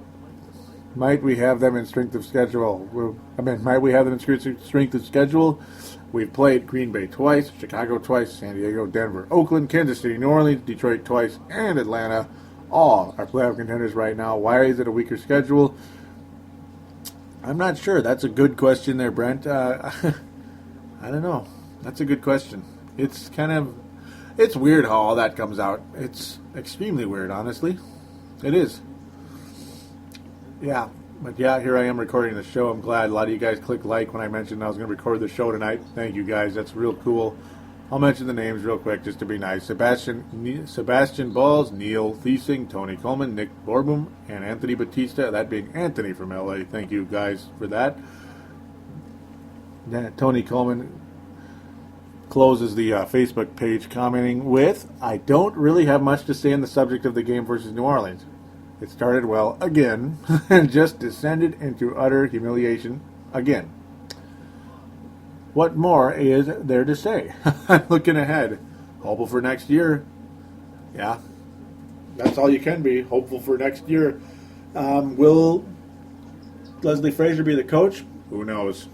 might we have them in strength of schedule? Might we have them in strength of schedule? We've played Green Bay twice, Chicago twice, San Diego, Denver, Oakland, Kansas City, New Orleans, Detroit twice, and Atlanta. All are playoff contenders right now. Why is it a weaker schedule? I'm not sure. That's a good question there, Brent. I don't know. That's a good question. It's weird how all that comes out. It's extremely weird, honestly. It is. Yeah, but yeah, here I am recording the show. I'm glad a lot of you guys clicked like when I mentioned I was going to record the show tonight. Thank you guys. That's real cool. I'll mention the names real quick just to be nice. Sebastian Balls, Neil Thiesing, Tony Coleman, Nick Borbum, and Anthony Batista. That being Anthony from LA. Thank you guys for that. Tony Coleman closes the Facebook page commenting with, I don't really have much to say on the subject of the game versus New Orleans. It started well again and just descended into utter humiliation again. What more is there to say? I'm looking ahead. Hopeful for next year. Yeah, that's all you can be. Hopeful for next year. Will Leslie Frazier be the coach? Who knows?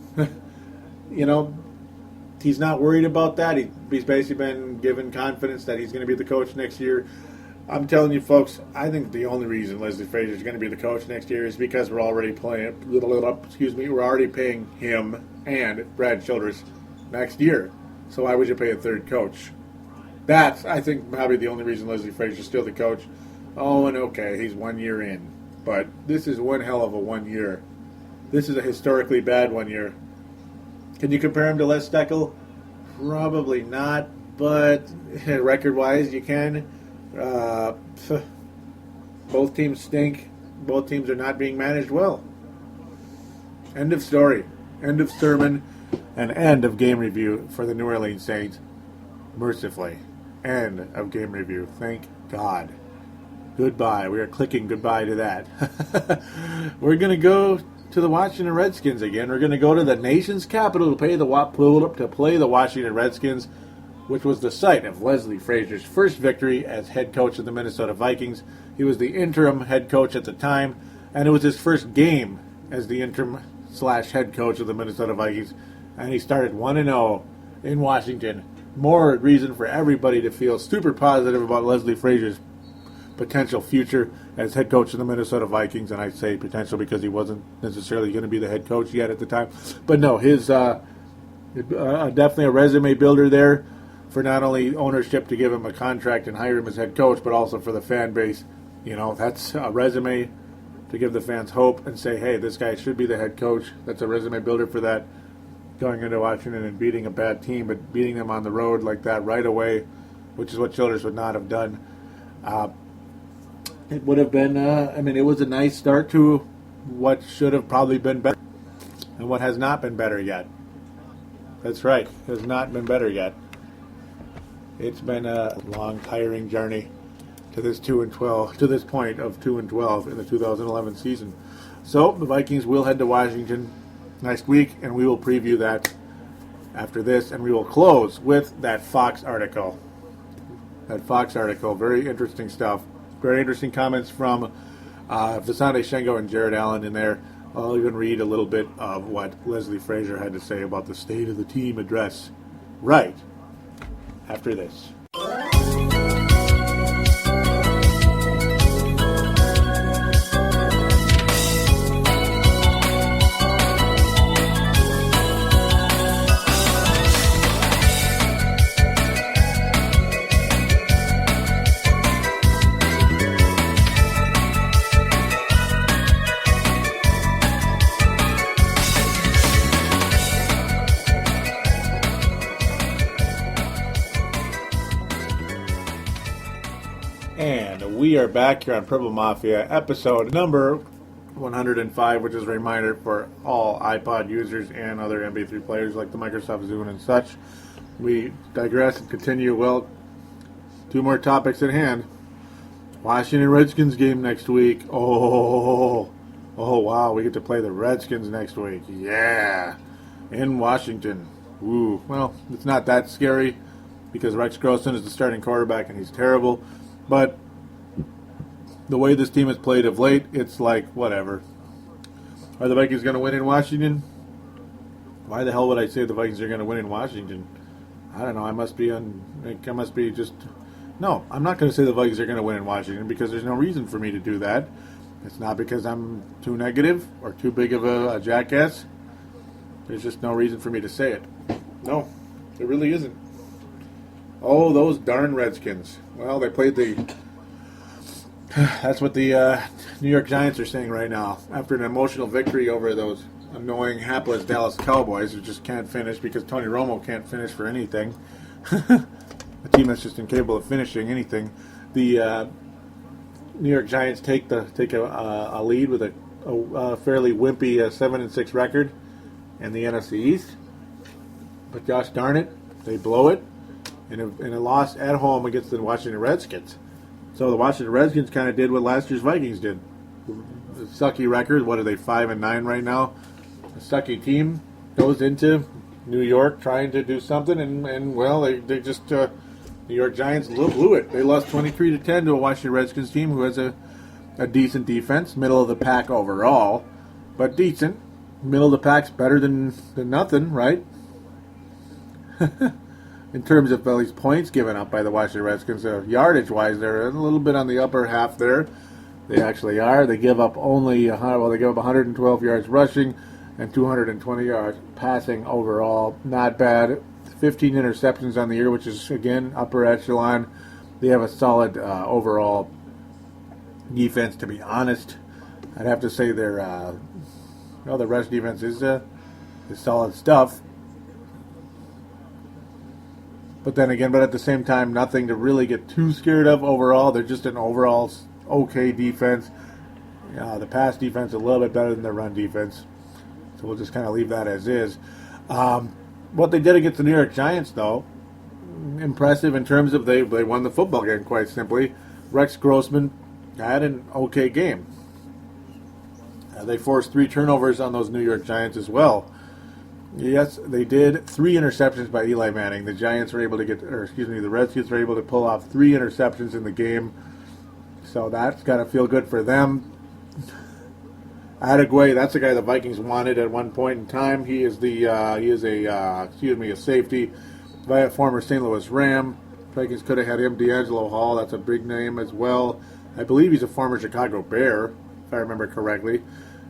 He's not worried about that. He's basically been given confidence that he's going to be the coach next year. I'm telling you, folks, I think the only reason Leslie Frazier is going to be the coach next year is because we're already we're already paying him and Brad Childress next year. So why would you pay a third coach? That's, I think, probably the only reason Leslie Frazier is still the coach. Oh, and okay, he's 1 year in. But this is one hell of a 1 year. This is a historically bad 1 year. Can you compare him to Les Steckel? Probably not, but record-wise, you can. Both teams stink. Both teams are not being managed well. End of story. End of sermon. And end of game review for the New Orleans Saints. Mercifully. End of game review. Thank God. Goodbye. We are clicking goodbye to that. We're going to go to the Washington Redskins again. We're going to go to the nation's capital to play the Washington Redskins, which was the site of Leslie Frazier's first victory as head coach of the Minnesota Vikings. He was the interim head coach at the time, and it was his first game as the interim/head coach of the Minnesota Vikings, and he started 1-0 in Washington. More reason for everybody to feel super positive about Leslie Frazier's potential future as head coach of the Minnesota Vikings, and I say potential because he wasn't necessarily going to be the head coach yet at the time. But no, his definitely a resume builder there for not only ownership to give him a contract and hire him as head coach, but also for the fan base. That's a resume to give the fans hope and say, hey, this guy should be the head coach. That's a resume builder for that. Going into Washington and beating a bad team, but beating them on the road like that right away, which is what Childress would not have done. It would have been, it was a nice start to what should have probably been better and what has not been better yet. That's right, has not been better yet. It's been a long, tiring journey to this 2-12, to this point of 2-12 in the 2011 season. So the Vikings will head to Washington next week, and we will preview that after this, and we will close with that Fox article. Very interesting stuff. Very interesting comments from Visante Shancoe and Jared Allen in there. I'll even read a little bit of what Leslie Frazier had to say about the State of the Team address right after this. we are back here on Purple Mafia, episode number 105, which is a reminder for all iPod users and other MP3 players like the Microsoft Zune and such. We digress and continue. Well, two more topics at hand. Washington Redskins game next week. Oh, wow, we get to play the Redskins next week. Yeah, in Washington. Ooh, well, it's not that scary because Rex Grossman is the starting quarterback and he's terrible. But the way this team has played of late, it's like, whatever. Are the Vikings going to win in Washington? Why the hell would I say the Vikings are going to win in Washington? I don't know. I must be just... No, I'm not going to say the Vikings are going to win in Washington because there's no reason for me to do that. It's not because I'm too negative or too big of a jackass. There's just no reason for me to say it. No, there really isn't. Oh, those darn Redskins. Well, they played the... That's what the New York Giants are saying right now. After an emotional victory over those annoying, hapless Dallas Cowboys who just can't finish because Tony Romo can't finish for anything. A team that's just incapable of finishing anything. The New York Giants take a lead with a fairly wimpy 7-6 record in the NFC East. But gosh darn it, they blow it in a loss at home against the Washington Redskins. So the Washington Redskins kind of did what last year's Vikings did. A sucky record. What are they, 5-9 right now? A sucky team goes into New York trying to do something, and well, they just New York Giants blew it. They lost 23-10 to a Washington Redskins team who has a decent defense, middle of the pack overall, but decent. Middle of the pack's better than nothing, right? In terms of at least points given up by the Washington Redskins, yardage-wise, they're a little bit on the upper half there. They actually are. They give up only 112 yards rushing and 220 yards passing overall. Not bad. 15 interceptions on the year, which is, again, upper echelon. They have a solid overall defense, to be honest. I'd have to say their rush defense is solid stuff. But then again, at the same time, nothing to really get too scared of overall. They're just an overall okay defense. The pass defense a little bit better than the run defense. So we'll just kind of leave that as is. What they did against the New York Giants, though, impressive in terms of they won the football game, quite simply. Rex Grossman had an okay game. They forced 3 turnovers on those New York Giants as well. Yes, they did. 3 interceptions by Eli Manning. The Redskins were able to pull off 3 interceptions in the game. So that's got to feel good for them. Adegway, that's the guy the Vikings wanted at one point in time. He is a safety by a former St. Louis Ram. Vikings could have had him. D'Angelo Hall, that's a big name as well. I believe he's a former Chicago Bear, if I remember correctly.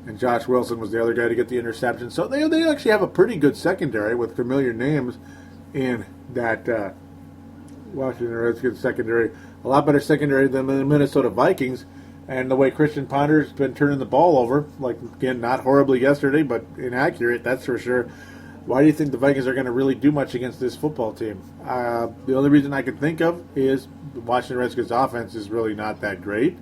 And Josh Wilson was the other guy to get the interception. So they actually have a pretty good secondary with familiar names in that Washington Redskins secondary. A lot better secondary than the Minnesota Vikings. And the way Christian Ponder's been turning the ball over, like, again, not horribly yesterday, but inaccurate, that's for sure. Why do you think the Vikings are going to really do much against this football team? The only reason I can think of is the Washington Redskins offense is really not that great.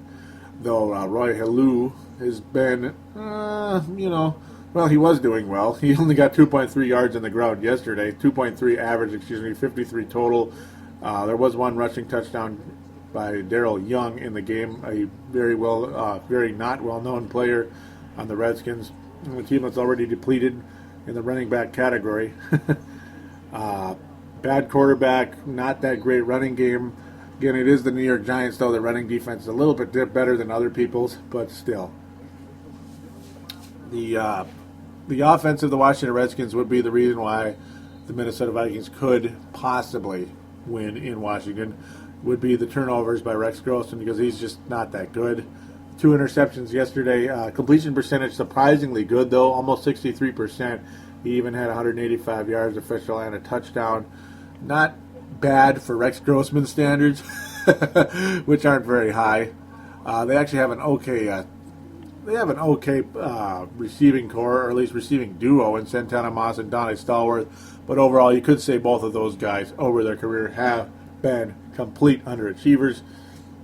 Though Roy Halou has been, he was doing well. He only got 2.3 yards on the ground yesterday, 2.3 average, 53 total. There was one rushing touchdown by Daryl Young in the game, a very not well-known player on the Redskins. The team that's already depleted in the running back category. Bad quarterback, not that great running game. Again, it is the New York Giants, though. The running defense is a little bit better than other people's, but still. The offense of the Washington Redskins would be the reason why the Minnesota Vikings could possibly win in Washington, would be the turnovers by Rex Grossman, because he's just not that good. 2 interceptions yesterday. Completion percentage surprisingly good, though, almost 63%. He even had 185 yards official and a touchdown. Not bad for Rex Grossman standards, which aren't very high. They actually have an okay receiving core, or at least receiving duo in Santana Moss and Donnie Stallworth. But overall, you could say both of those guys over their career have been complete underachievers.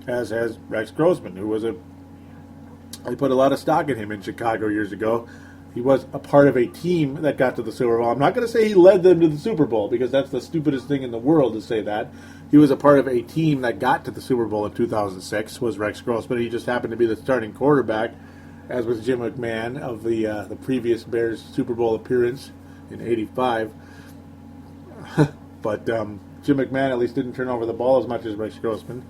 as has Rex Grossman, who was I put a lot of stock in him in Chicago years ago. He was a part of a team that got to the Super Bowl. I'm not going to say he led them to the Super Bowl because that's the stupidest thing in the world to say that. He was a part of a team that got to the Super Bowl in 2006, was Rex Grossman. He just happened to be the starting quarterback, as was Jim McMahon of the previous Bears Super Bowl appearance in '85. But Jim McMahon at least didn't turn over the ball as much as Rex Grossman.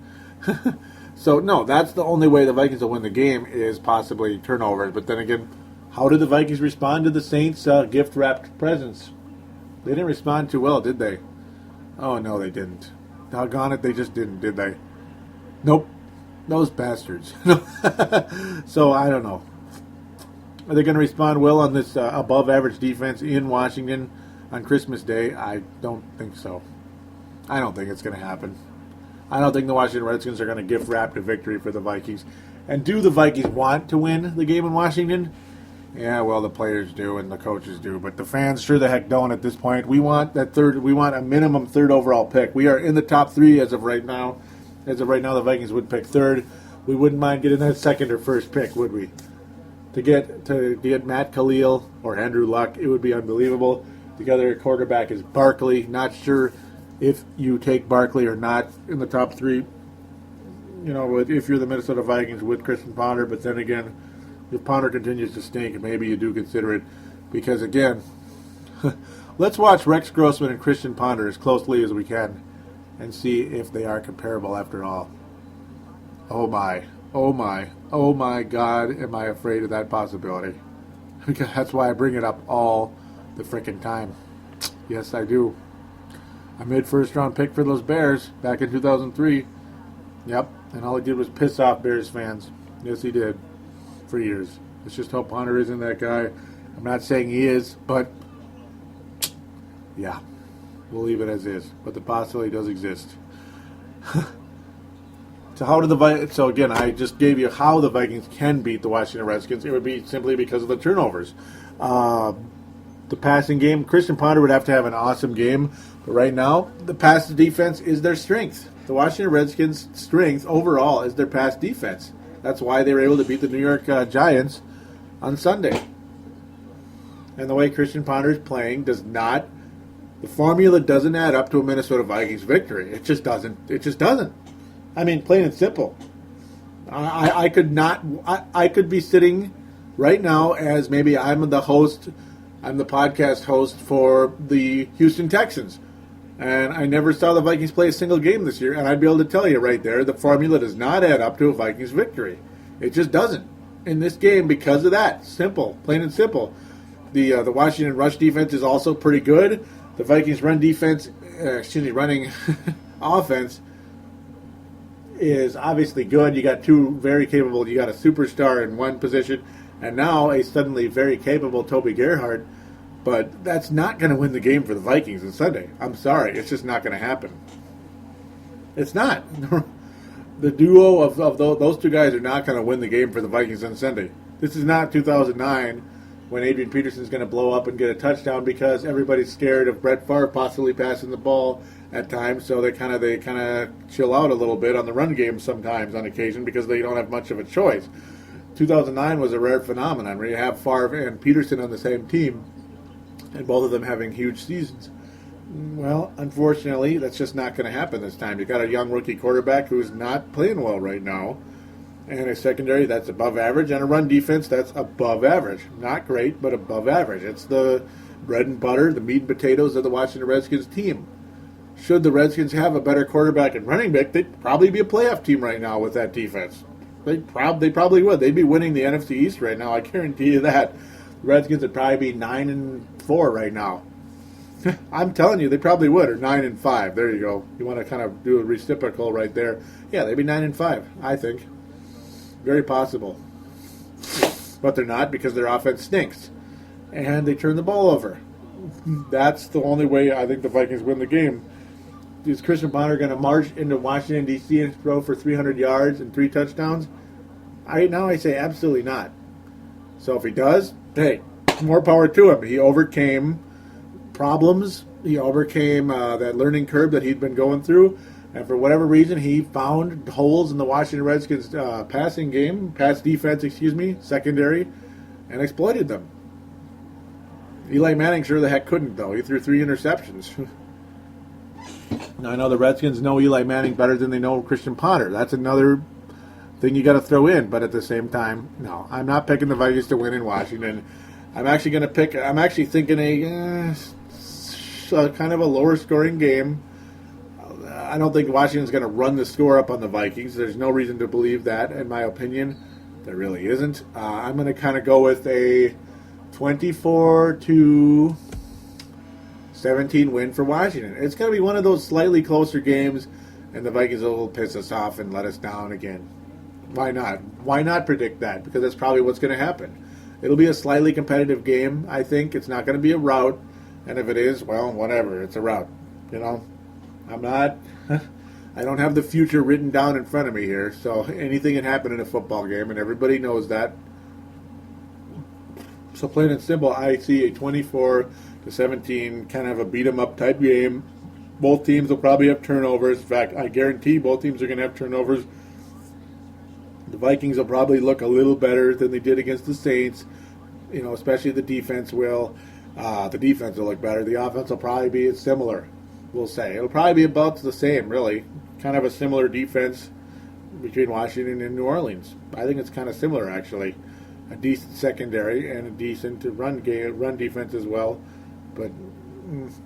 So, no, that's the only way the Vikings will win the game is possibly turnovers. But then again, how did the Vikings respond to the Saints' gift-wrapped presents? They didn't respond too well, did they? Oh, no, they didn't. Doggone it, they just didn't, did they? Nope. Those bastards. So, I don't know. Are they going to respond well on this above-average defense in Washington on Christmas Day? I don't think so. I don't think it's going to happen. I don't think the Washington Redskins are going to gift-wrap a victory for the Vikings. And do the Vikings want to win the game in Washington? Yeah, well, the players do and the coaches do, but the fans sure the heck don't at this point. We want that third. We want a minimum third overall pick. We are in the top 3 as of right now. As of right now, the Vikings would pick third. We wouldn't mind getting that second or first pick, would we? To get Matt Khalil or Andrew Luck, it would be unbelievable. The other quarterback is Barkley. Not sure if you take Barkley or not in the top 3. You know, if you're the Minnesota Vikings with Christian Ponder, but then again, if Ponder continues to stink, maybe you do consider it. Because, again, let's watch Rex Grossman and Christian Ponder as closely as we can and see if they are comparable after all. Oh, my. Oh, my. Oh, my God, am I afraid of that possibility. Because that's why I bring it up all the frickin' time. Yes, I do. I made first-round pick for those Bears back in 2003. Yep, and all he did was piss off Bears fans. Yes, he did. For years. Let's just hope Ponder isn't that guy. I'm not saying he is, but yeah, we'll leave it as is. But the possibility does exist. So again, I just gave you how the Vikings can beat the Washington Redskins. It would be simply because of the turnovers. The passing game, Christian Ponder would have to have an awesome game. But right now, the pass defense is their strength. The Washington Redskins' strength overall is their pass defense. That's why they were able to beat the New York Giants on Sunday. And the way Christian Ponder is playing the formula doesn't add up to a Minnesota Vikings victory. It just doesn't. It just doesn't. I mean, plain and simple. I could be sitting right now as maybe I'm the podcast host for the Houston Texans. And I never saw the Vikings play a single game this year, and I'd be able to tell you right there, the formula does not add up to a Vikings victory. It just doesn't in this game because of that. Simple, plain and simple. The Washington rush defense is also pretty good. The Vikings running offense is obviously good. You got two very capable. You got a superstar in one position, and now a suddenly very capable Toby Gerhart. But that's not going to win the game for the Vikings on Sunday. I'm sorry. It's just not going to happen. It's not. The duo of those two guys are not going to win the game for the Vikings on Sunday. This is not 2009 when Adrian Peterson's going to blow up and get a touchdown because everybody's scared of Brett Favre possibly passing the ball at times. So they kind of chill out a little bit on the run game sometimes on occasion because they don't have much of a choice. 2009 was a rare phenomenon where you have Favre and Peterson on the same team, and both of them having huge seasons. Well, unfortunately, that's just not going to happen this time. You've got a young rookie quarterback who's not playing well right now, and a secondary that's above average, and a run defense that's above average. Not great, but above average. It's the bread and butter, the meat and potatoes of the Washington Redskins team. Should the Redskins have a better quarterback and running back, they'd probably be a playoff team right now with that defense. They probably would. They'd be winning the NFC East right now, I guarantee you that. The Redskins would probably be 9-4 right now. I'm telling you, they probably would, or 9-5. There you go. You want to kind of do a reciprocal right there. Yeah, they'd be 9-5, I think. Very possible. But they're not because their offense stinks. And they turn the ball over. That's the only way I think the Vikings win the game. Is Christian Ponder going to march into Washington, D.C. and throw for 300 yards and 3 touchdowns? I say absolutely not. So if he does, hey, more power to him. He overcame problems. He overcame that learning curve that he'd been going through. And for whatever reason, he found holes in the Washington Redskins pass defense, secondary, and exploited them. Eli Manning sure the heck couldn't, though. He threw 3 interceptions. Now, I know the Redskins know Eli Manning better than they know Christian Ponder. That's another thing you got to throw in. But at the same time, no, I'm not picking the Vikings to win in Washington. I'm actually thinking a kind of a lower scoring game. I don't think Washington's going to run the score up on the Vikings. There's no reason to believe that, in my opinion. There really isn't. I'm going to kind of go with a 24-17 win for Washington. It's going to be one of those slightly closer games, and the Vikings will piss us off and let us down again. Why not? Why not predict that? Because that's probably what's going to happen. It'll be a slightly competitive game, I think. It's not going to be a rout, and if it is, well, whatever. It's a rout. I don't have the future written down in front of me here, so anything can happen in a football game, and everybody knows that. So plain and simple, I see a 24-17 kind of a beat-em-up type game. Both teams will probably have turnovers. In fact, I guarantee both teams are going to have turnovers. The Vikings will probably look a little better than they did against the Saints. Especially the defense will. The defense will look better. The offense will probably be similar, we'll say. It'll probably be about the same, really. Kind of a similar defense between Washington and New Orleans. I think it's kind of similar, actually. A decent secondary and a decent run defense as well. But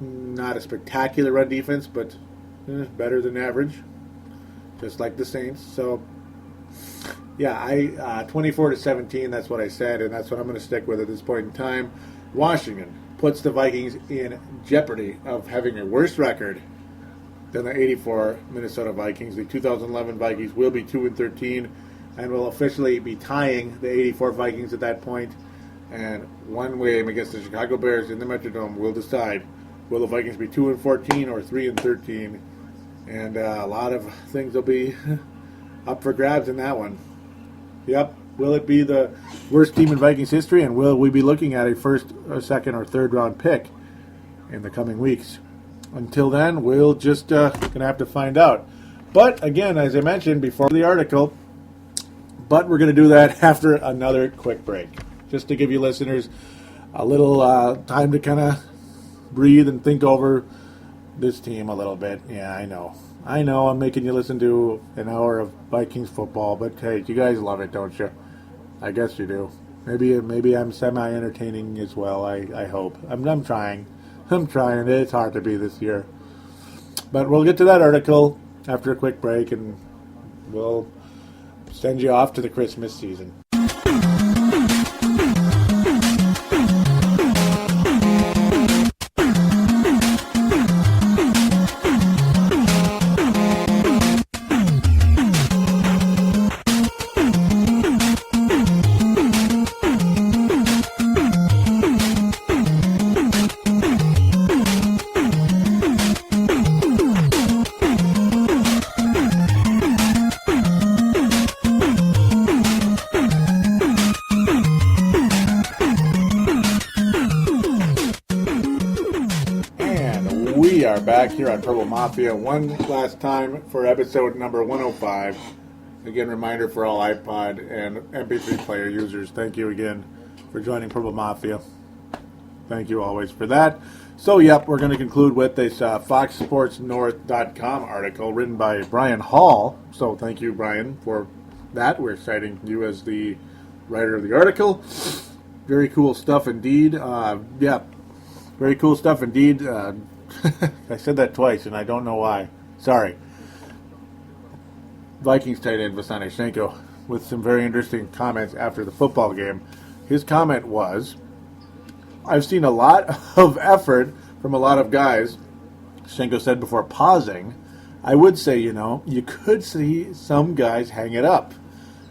not a spectacular run defense, but better than average. Just like the Saints. So, yeah, 24-17, that's what I said, and that's what I'm going to stick with at this point in time. Washington puts the Vikings in jeopardy of having a worse record than the 84 Minnesota Vikings. The 2011 Vikings will be 2-13 and will officially be tying the 84 Vikings at that point. And one game against the Chicago Bears in the Metrodome will decide, will the Vikings be 2-14 or 3-13? And a lot of things will be up for grabs in that one. Yep. Will it be the worst team in Vikings history, and will we be looking at a first, or second, or third round pick in the coming weeks? Until then, we'll just going to have to find out. But again, as I mentioned before the article, we're going to do that after another quick break, just to give you listeners a little time to kind of breathe and think over this team a little bit. Yeah, I know I'm making you listen to an hour of Vikings football, but hey, you guys love it, don't you? I guess you do. Maybe I'm semi-entertaining as well. I hope. I'm trying. It's hard to be this year. But we'll get to that article after a quick break, and we'll send you off to the Christmas season. Back here on Purple Mafia one last time for episode number 105. Again, reminder for all iPod and MP3 player users, thank you again for joining Purple Mafia. Thank you always for that. So, yep, we're going to conclude with this FoxSportsNorth.com article written by Brian Hall. So, thank you, Brian, for that. We're citing you as the writer of the article. Very cool stuff indeed. Very cool stuff indeed. I said that twice, and I don't know why. Sorry. Vikings tight end Vasane Shancoe with some very interesting comments after the football game. His comment was, I've seen a lot of effort from a lot of guys. Shancoe said before pausing, I would say, you could see some guys hang it up.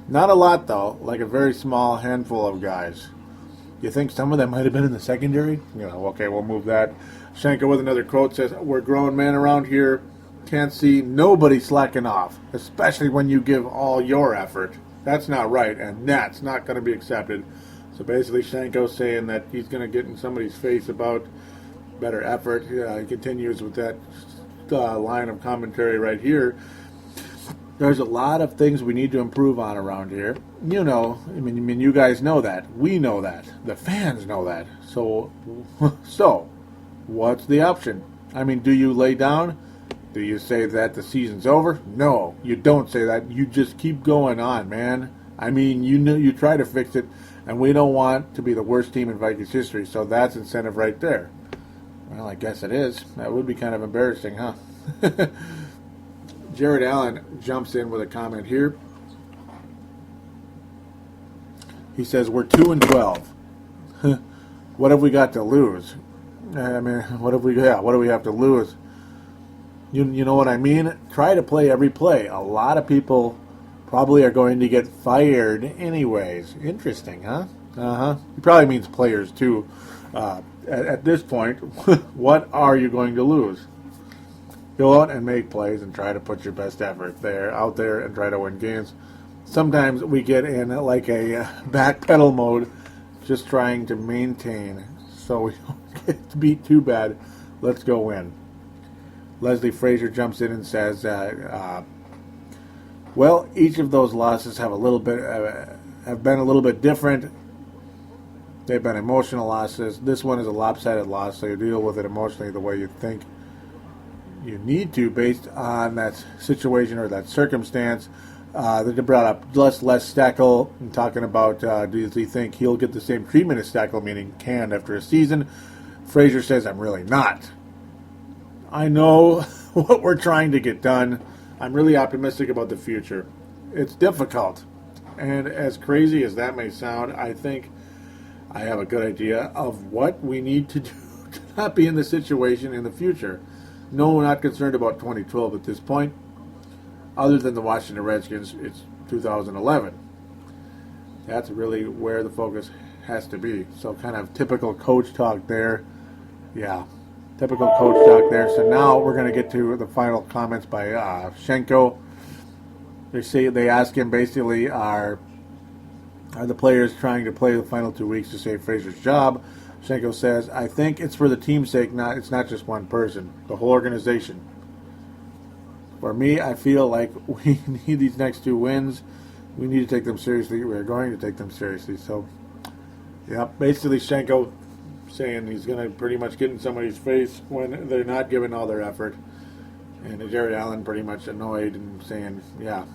Not a lot, though, like a very small handful of guys. You think some of them might have been in the secondary? Okay, we'll move that. Shancoe with another quote says, we're grown men around here. Can't see nobody slacking off, especially when you give all your effort. That's not right, and that's not going to be accepted. So basically, Shancoe's saying that he's going to get in somebody's face about better effort. He continues with that line of commentary right here. There's a lot of things we need to improve on around here. You know, I mean, you guys know that. We know that. The fans know that. So, what's the option? I mean, do you lay down? Do you say that the season's over? No, you don't say that. You just keep going on, man. I mean, you try to fix it, and we don't want to be the worst team in Vikings history, so that's incentive right there. Well, I guess it is. That would be kind of embarrassing, huh? Jared Allen jumps in with a comment here. He says, we're 2-12. What have we got to lose? I mean, what do we have to lose? You know what I mean? Try to play every play. A lot of people probably are going to get fired anyways. Interesting, huh? Uh-huh. He probably means players, too. At this point, what are you going to lose? Go out and make plays and try to put your best effort out there and try to win games. Sometimes we get in like a back pedal mode, just trying to maintain so we don't get beat too bad. Let's go win. Leslie Frazier jumps in and says, well, each of those losses have been a little bit different. They've been emotional losses. This one is a lopsided loss, so you deal with it emotionally the way you think you need to based on that situation or that circumstance. They brought up Les Steckel and talking about does he think he'll get the same treatment as Steckel, meaning canned after a season. Frazier says, I'm really not. I know what we're trying to get done. I'm really optimistic about the future. It's difficult. And as crazy as that may sound, I think I have a good idea of what we need to do to not be in this situation in the future. No, we're not concerned about 2012 at this point. Other than the Washington Redskins, it's 2011. That's really where the focus has to be. So kind of typical coach talk there. Yeah, typical coach talk there. So now we're going to get to the final comments by Shancoe. They ask him basically, are the players trying to play the final 2 weeks to save Frazier's job? Shancoe says, I think it's for the team's sake, it's not just one person, the whole organization. For me, I feel like we need these next 2 wins. We need to take them seriously. We're going to take them seriously. So, yeah, basically Shancoe saying he's going to pretty much get in somebody's face when they're not giving all their effort. And Jared Allen pretty much annoyed and saying, yeah,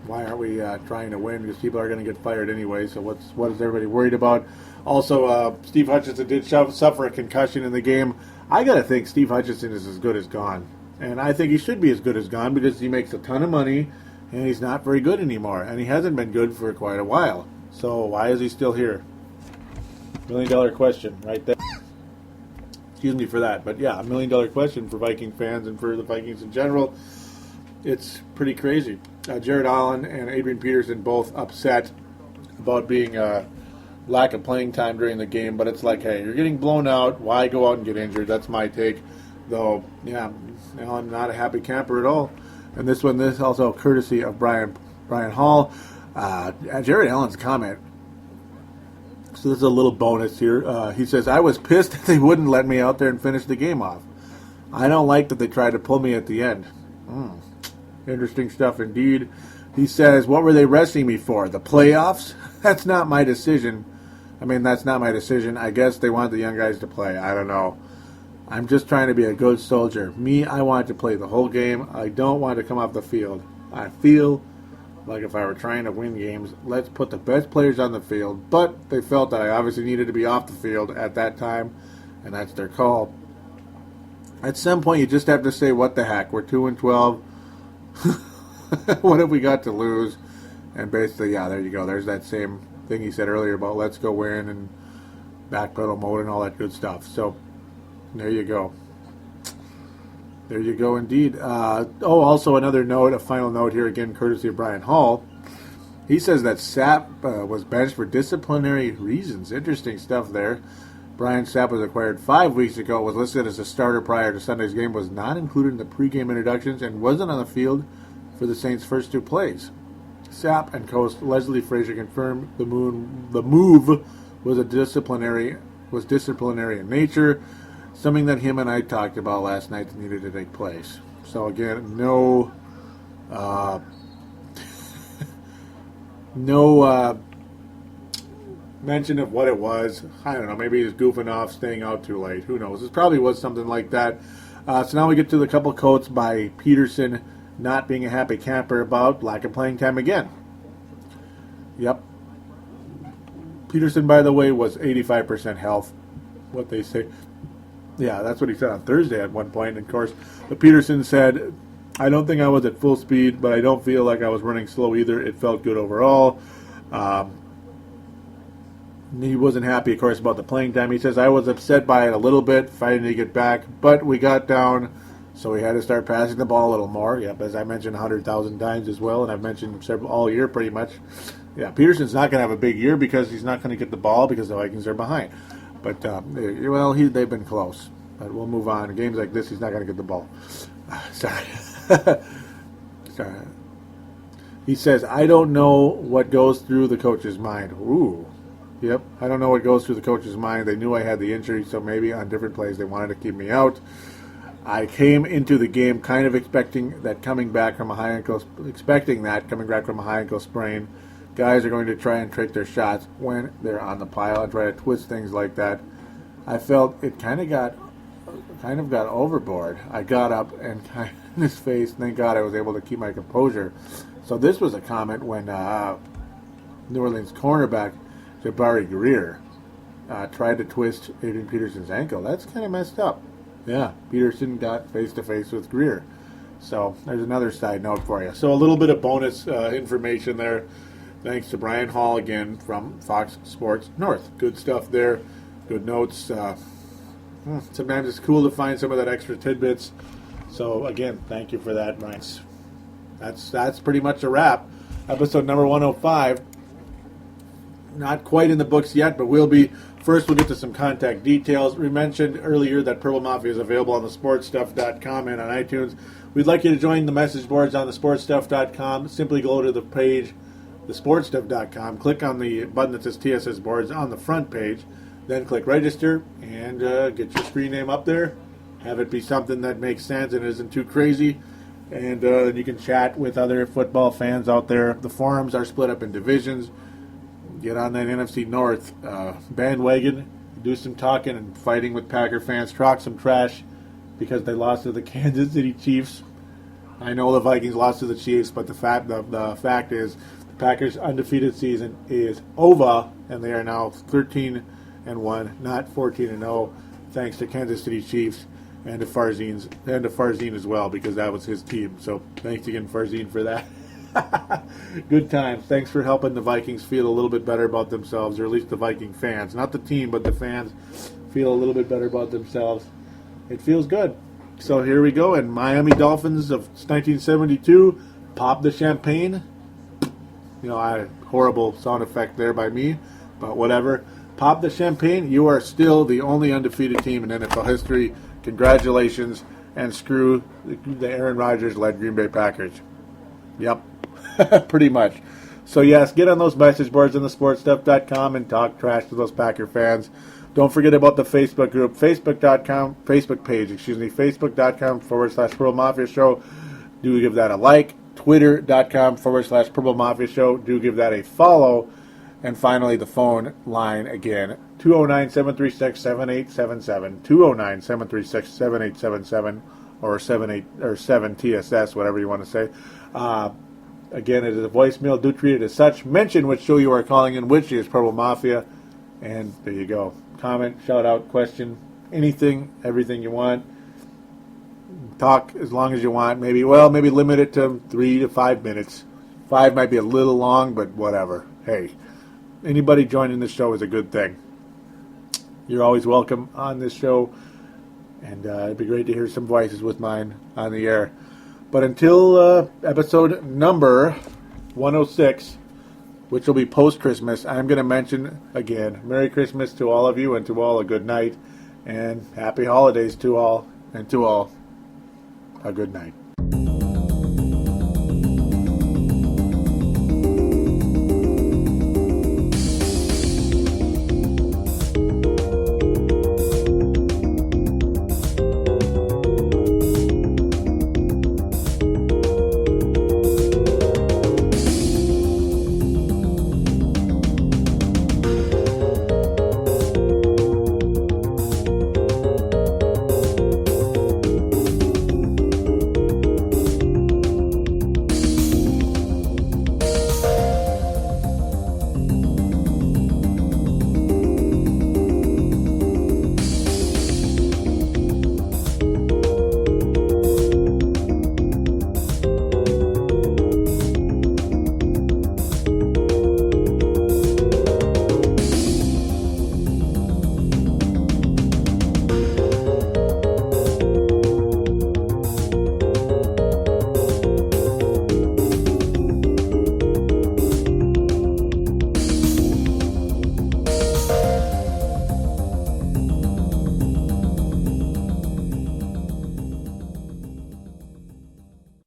why aren't we trying to win? Because people are going to get fired anyway, so what is everybody worried about? Also, Steve Hutchinson did suffer a concussion in the game. I got to think Steve Hutchinson is as good as gone. And I think he should be as good as gone because he makes a ton of money and he's not very good anymore. And he hasn't been good for quite a while. So why is he still here? $1 million question right there. Excuse me for that. But yeah, $1 million question for Viking fans and for the Vikings in general. It's pretty crazy. Jared Allen and Adrian Peterson both upset about being lack of playing time during the game, but it's like, hey, you're getting blown out. Why go out and get injured? That's my take. Though, yeah, I'm not a happy camper at all. And this also courtesy of Brian Hall. Jared Allen's comment. So this is a little bonus here. He says, I was pissed that they wouldn't let me out there and finish the game off. I don't like that they tried to pull me at the end. Interesting stuff indeed. He says, what were they resting me for? The playoffs? That's not my decision. That's not my decision. I guess they want the young guys to play. I don't know. I'm just trying to be a good soldier. Me, I want to play the whole game. I don't want to come off the field. I feel like if I were trying to win games, let's put the best players on the field. But they felt that I obviously needed to be off the field at that time, and that's their call. At some point, you just have to say, what the heck? We're 2-12. What have we got to lose? And basically, yeah, there you go. There's that same thing he said earlier about let's go win and backpedal mode and all that good stuff. So there you go. There you go indeed. Also another note, a final note here again, courtesy of Brian Hall. He says that Sapp was benched for disciplinary reasons. Interesting stuff there. Brian Sapp was acquired 5 weeks ago, was listed as a starter prior to Sunday's game, was not included in the pregame introductions, and wasn't on the field for the Saints' first 2 plays. Sapp and coach Leslie Frazier confirmed the move was disciplinary in nature. something that him and I talked about last night that needed to take place. So again, no mention of what it was. I don't know, maybe he's goofing off, staying out too late. Who knows? It probably was something like that. So now we get to the couple quotes by Peterson not being a happy camper about lack of playing time again. Yep. Peterson, by the way, was 85% health, what they say. Yeah, that's what he said on Thursday at one point. And of course, but Peterson said, I don't think I was at full speed, but I don't feel like I was running slow either. It felt good overall. He wasn't happy, of course, about the playing time. He says, I was upset by it a little bit, fighting to get back, but we got down, so we had to start passing the ball a little more. Yep, as I mentioned 100,000 times as well, and I've mentioned several all year pretty much. Yeah, Peterson's not going to have a big year because he's not going to get the ball because the Vikings are behind. But, they've been close. But we'll move on. In games like this, he's not going to get the ball. Sorry. Sorry. He says, I don't know what goes through the coach's mind. Ooh. Yep. I don't know what goes through the coach's mind. They knew I had the injury, so maybe on different plays they wanted to keep me out. I came into the game kind of expecting that coming back from a high ankle sprain, guys are going to try and trick their shots when they're on the pile and try to twist things like that. I felt it kind of got overboard. I got up and kind of in his face. Thank God I was able to keep my composure. So this was a comment when New Orleans cornerback Jabari Greer tried to twist Adrian Peterson's ankle. That's kind of messed up. Yeah, Peterson got face-to-face with Greer. So there's another side note for you. So a little bit of bonus information there. Thanks to Brian Hall again from Fox Sports North. Good stuff there. Good notes. Sometimes it's cool to find some of that extra tidbits. So again, thank you for that, Brian. That's pretty much a wrap. Episode number 105. Not quite in the books yet, but will be. First, we'll get to some contact details. We mentioned earlier that Purple Mafia is available on the sportstuff.com and on iTunes. We'd like you to join the message boards on the sportstuff.com. Simply go to the page, thesportstuff.com. Click on the button that says TSS Boards on the front page. Then click register and get your screen name up there. Have it be something that makes sense and isn't too crazy. And you can chat with other football fans out there. The forums are split up in divisions. Get on that NFC North bandwagon, do some talking and fighting with Packer fans, talk some trash because they lost to the Kansas City Chiefs. I know the Vikings lost to the Chiefs, but the fact is the Packers' undefeated season is over, and they are now 13-1, not 14-0, thanks to Kansas City Chiefs and to Farzine as well, because that was his team. So thanks again, Farzine, for that. Good times. Thanks for helping the Vikings feel a little bit better about themselves, or at least the Viking fans. Not the team, but the fans feel a little bit better about themselves. It feels good. So here we go. And Miami Dolphins of 1972, pop the champagne. Horrible sound effect there by me, but whatever. Pop the champagne. You are still the only undefeated team in NFL history. Congratulations, and screw the Aaron Rodgers-led Green Bay Packers. Yep. Pretty much. So yes, get on those message boards on the sportstuff.com and talk trash to those Packer fans. Don't forget about the Facebook group, facebook.com /Purple Mafia Show. Do give that a like. Twitter.com /Purple Mafia Show. Do give that a follow. And finally, the phone line again, 209-736-7877, 209-736-7877, or 7 TSS, whatever you want to say. Again, it is a voicemail. Do treat it as such. Mention which show you are calling in, which is Purple Mafia. And there you go. Comment, shout out, question, anything, everything you want. Talk as long as you want. Maybe limit it to 3 to 5 minutes. 5 might be a little long, but whatever. Hey, anybody joining the show is a good thing. You're always welcome on this show. And it'd be great to hear some voices with mine on the air. But until episode number 106, which will be post-Christmas, I'm going to mention again, Merry Christmas to all of you, and to all a good night, and Happy Holidays to all, and to all a good night.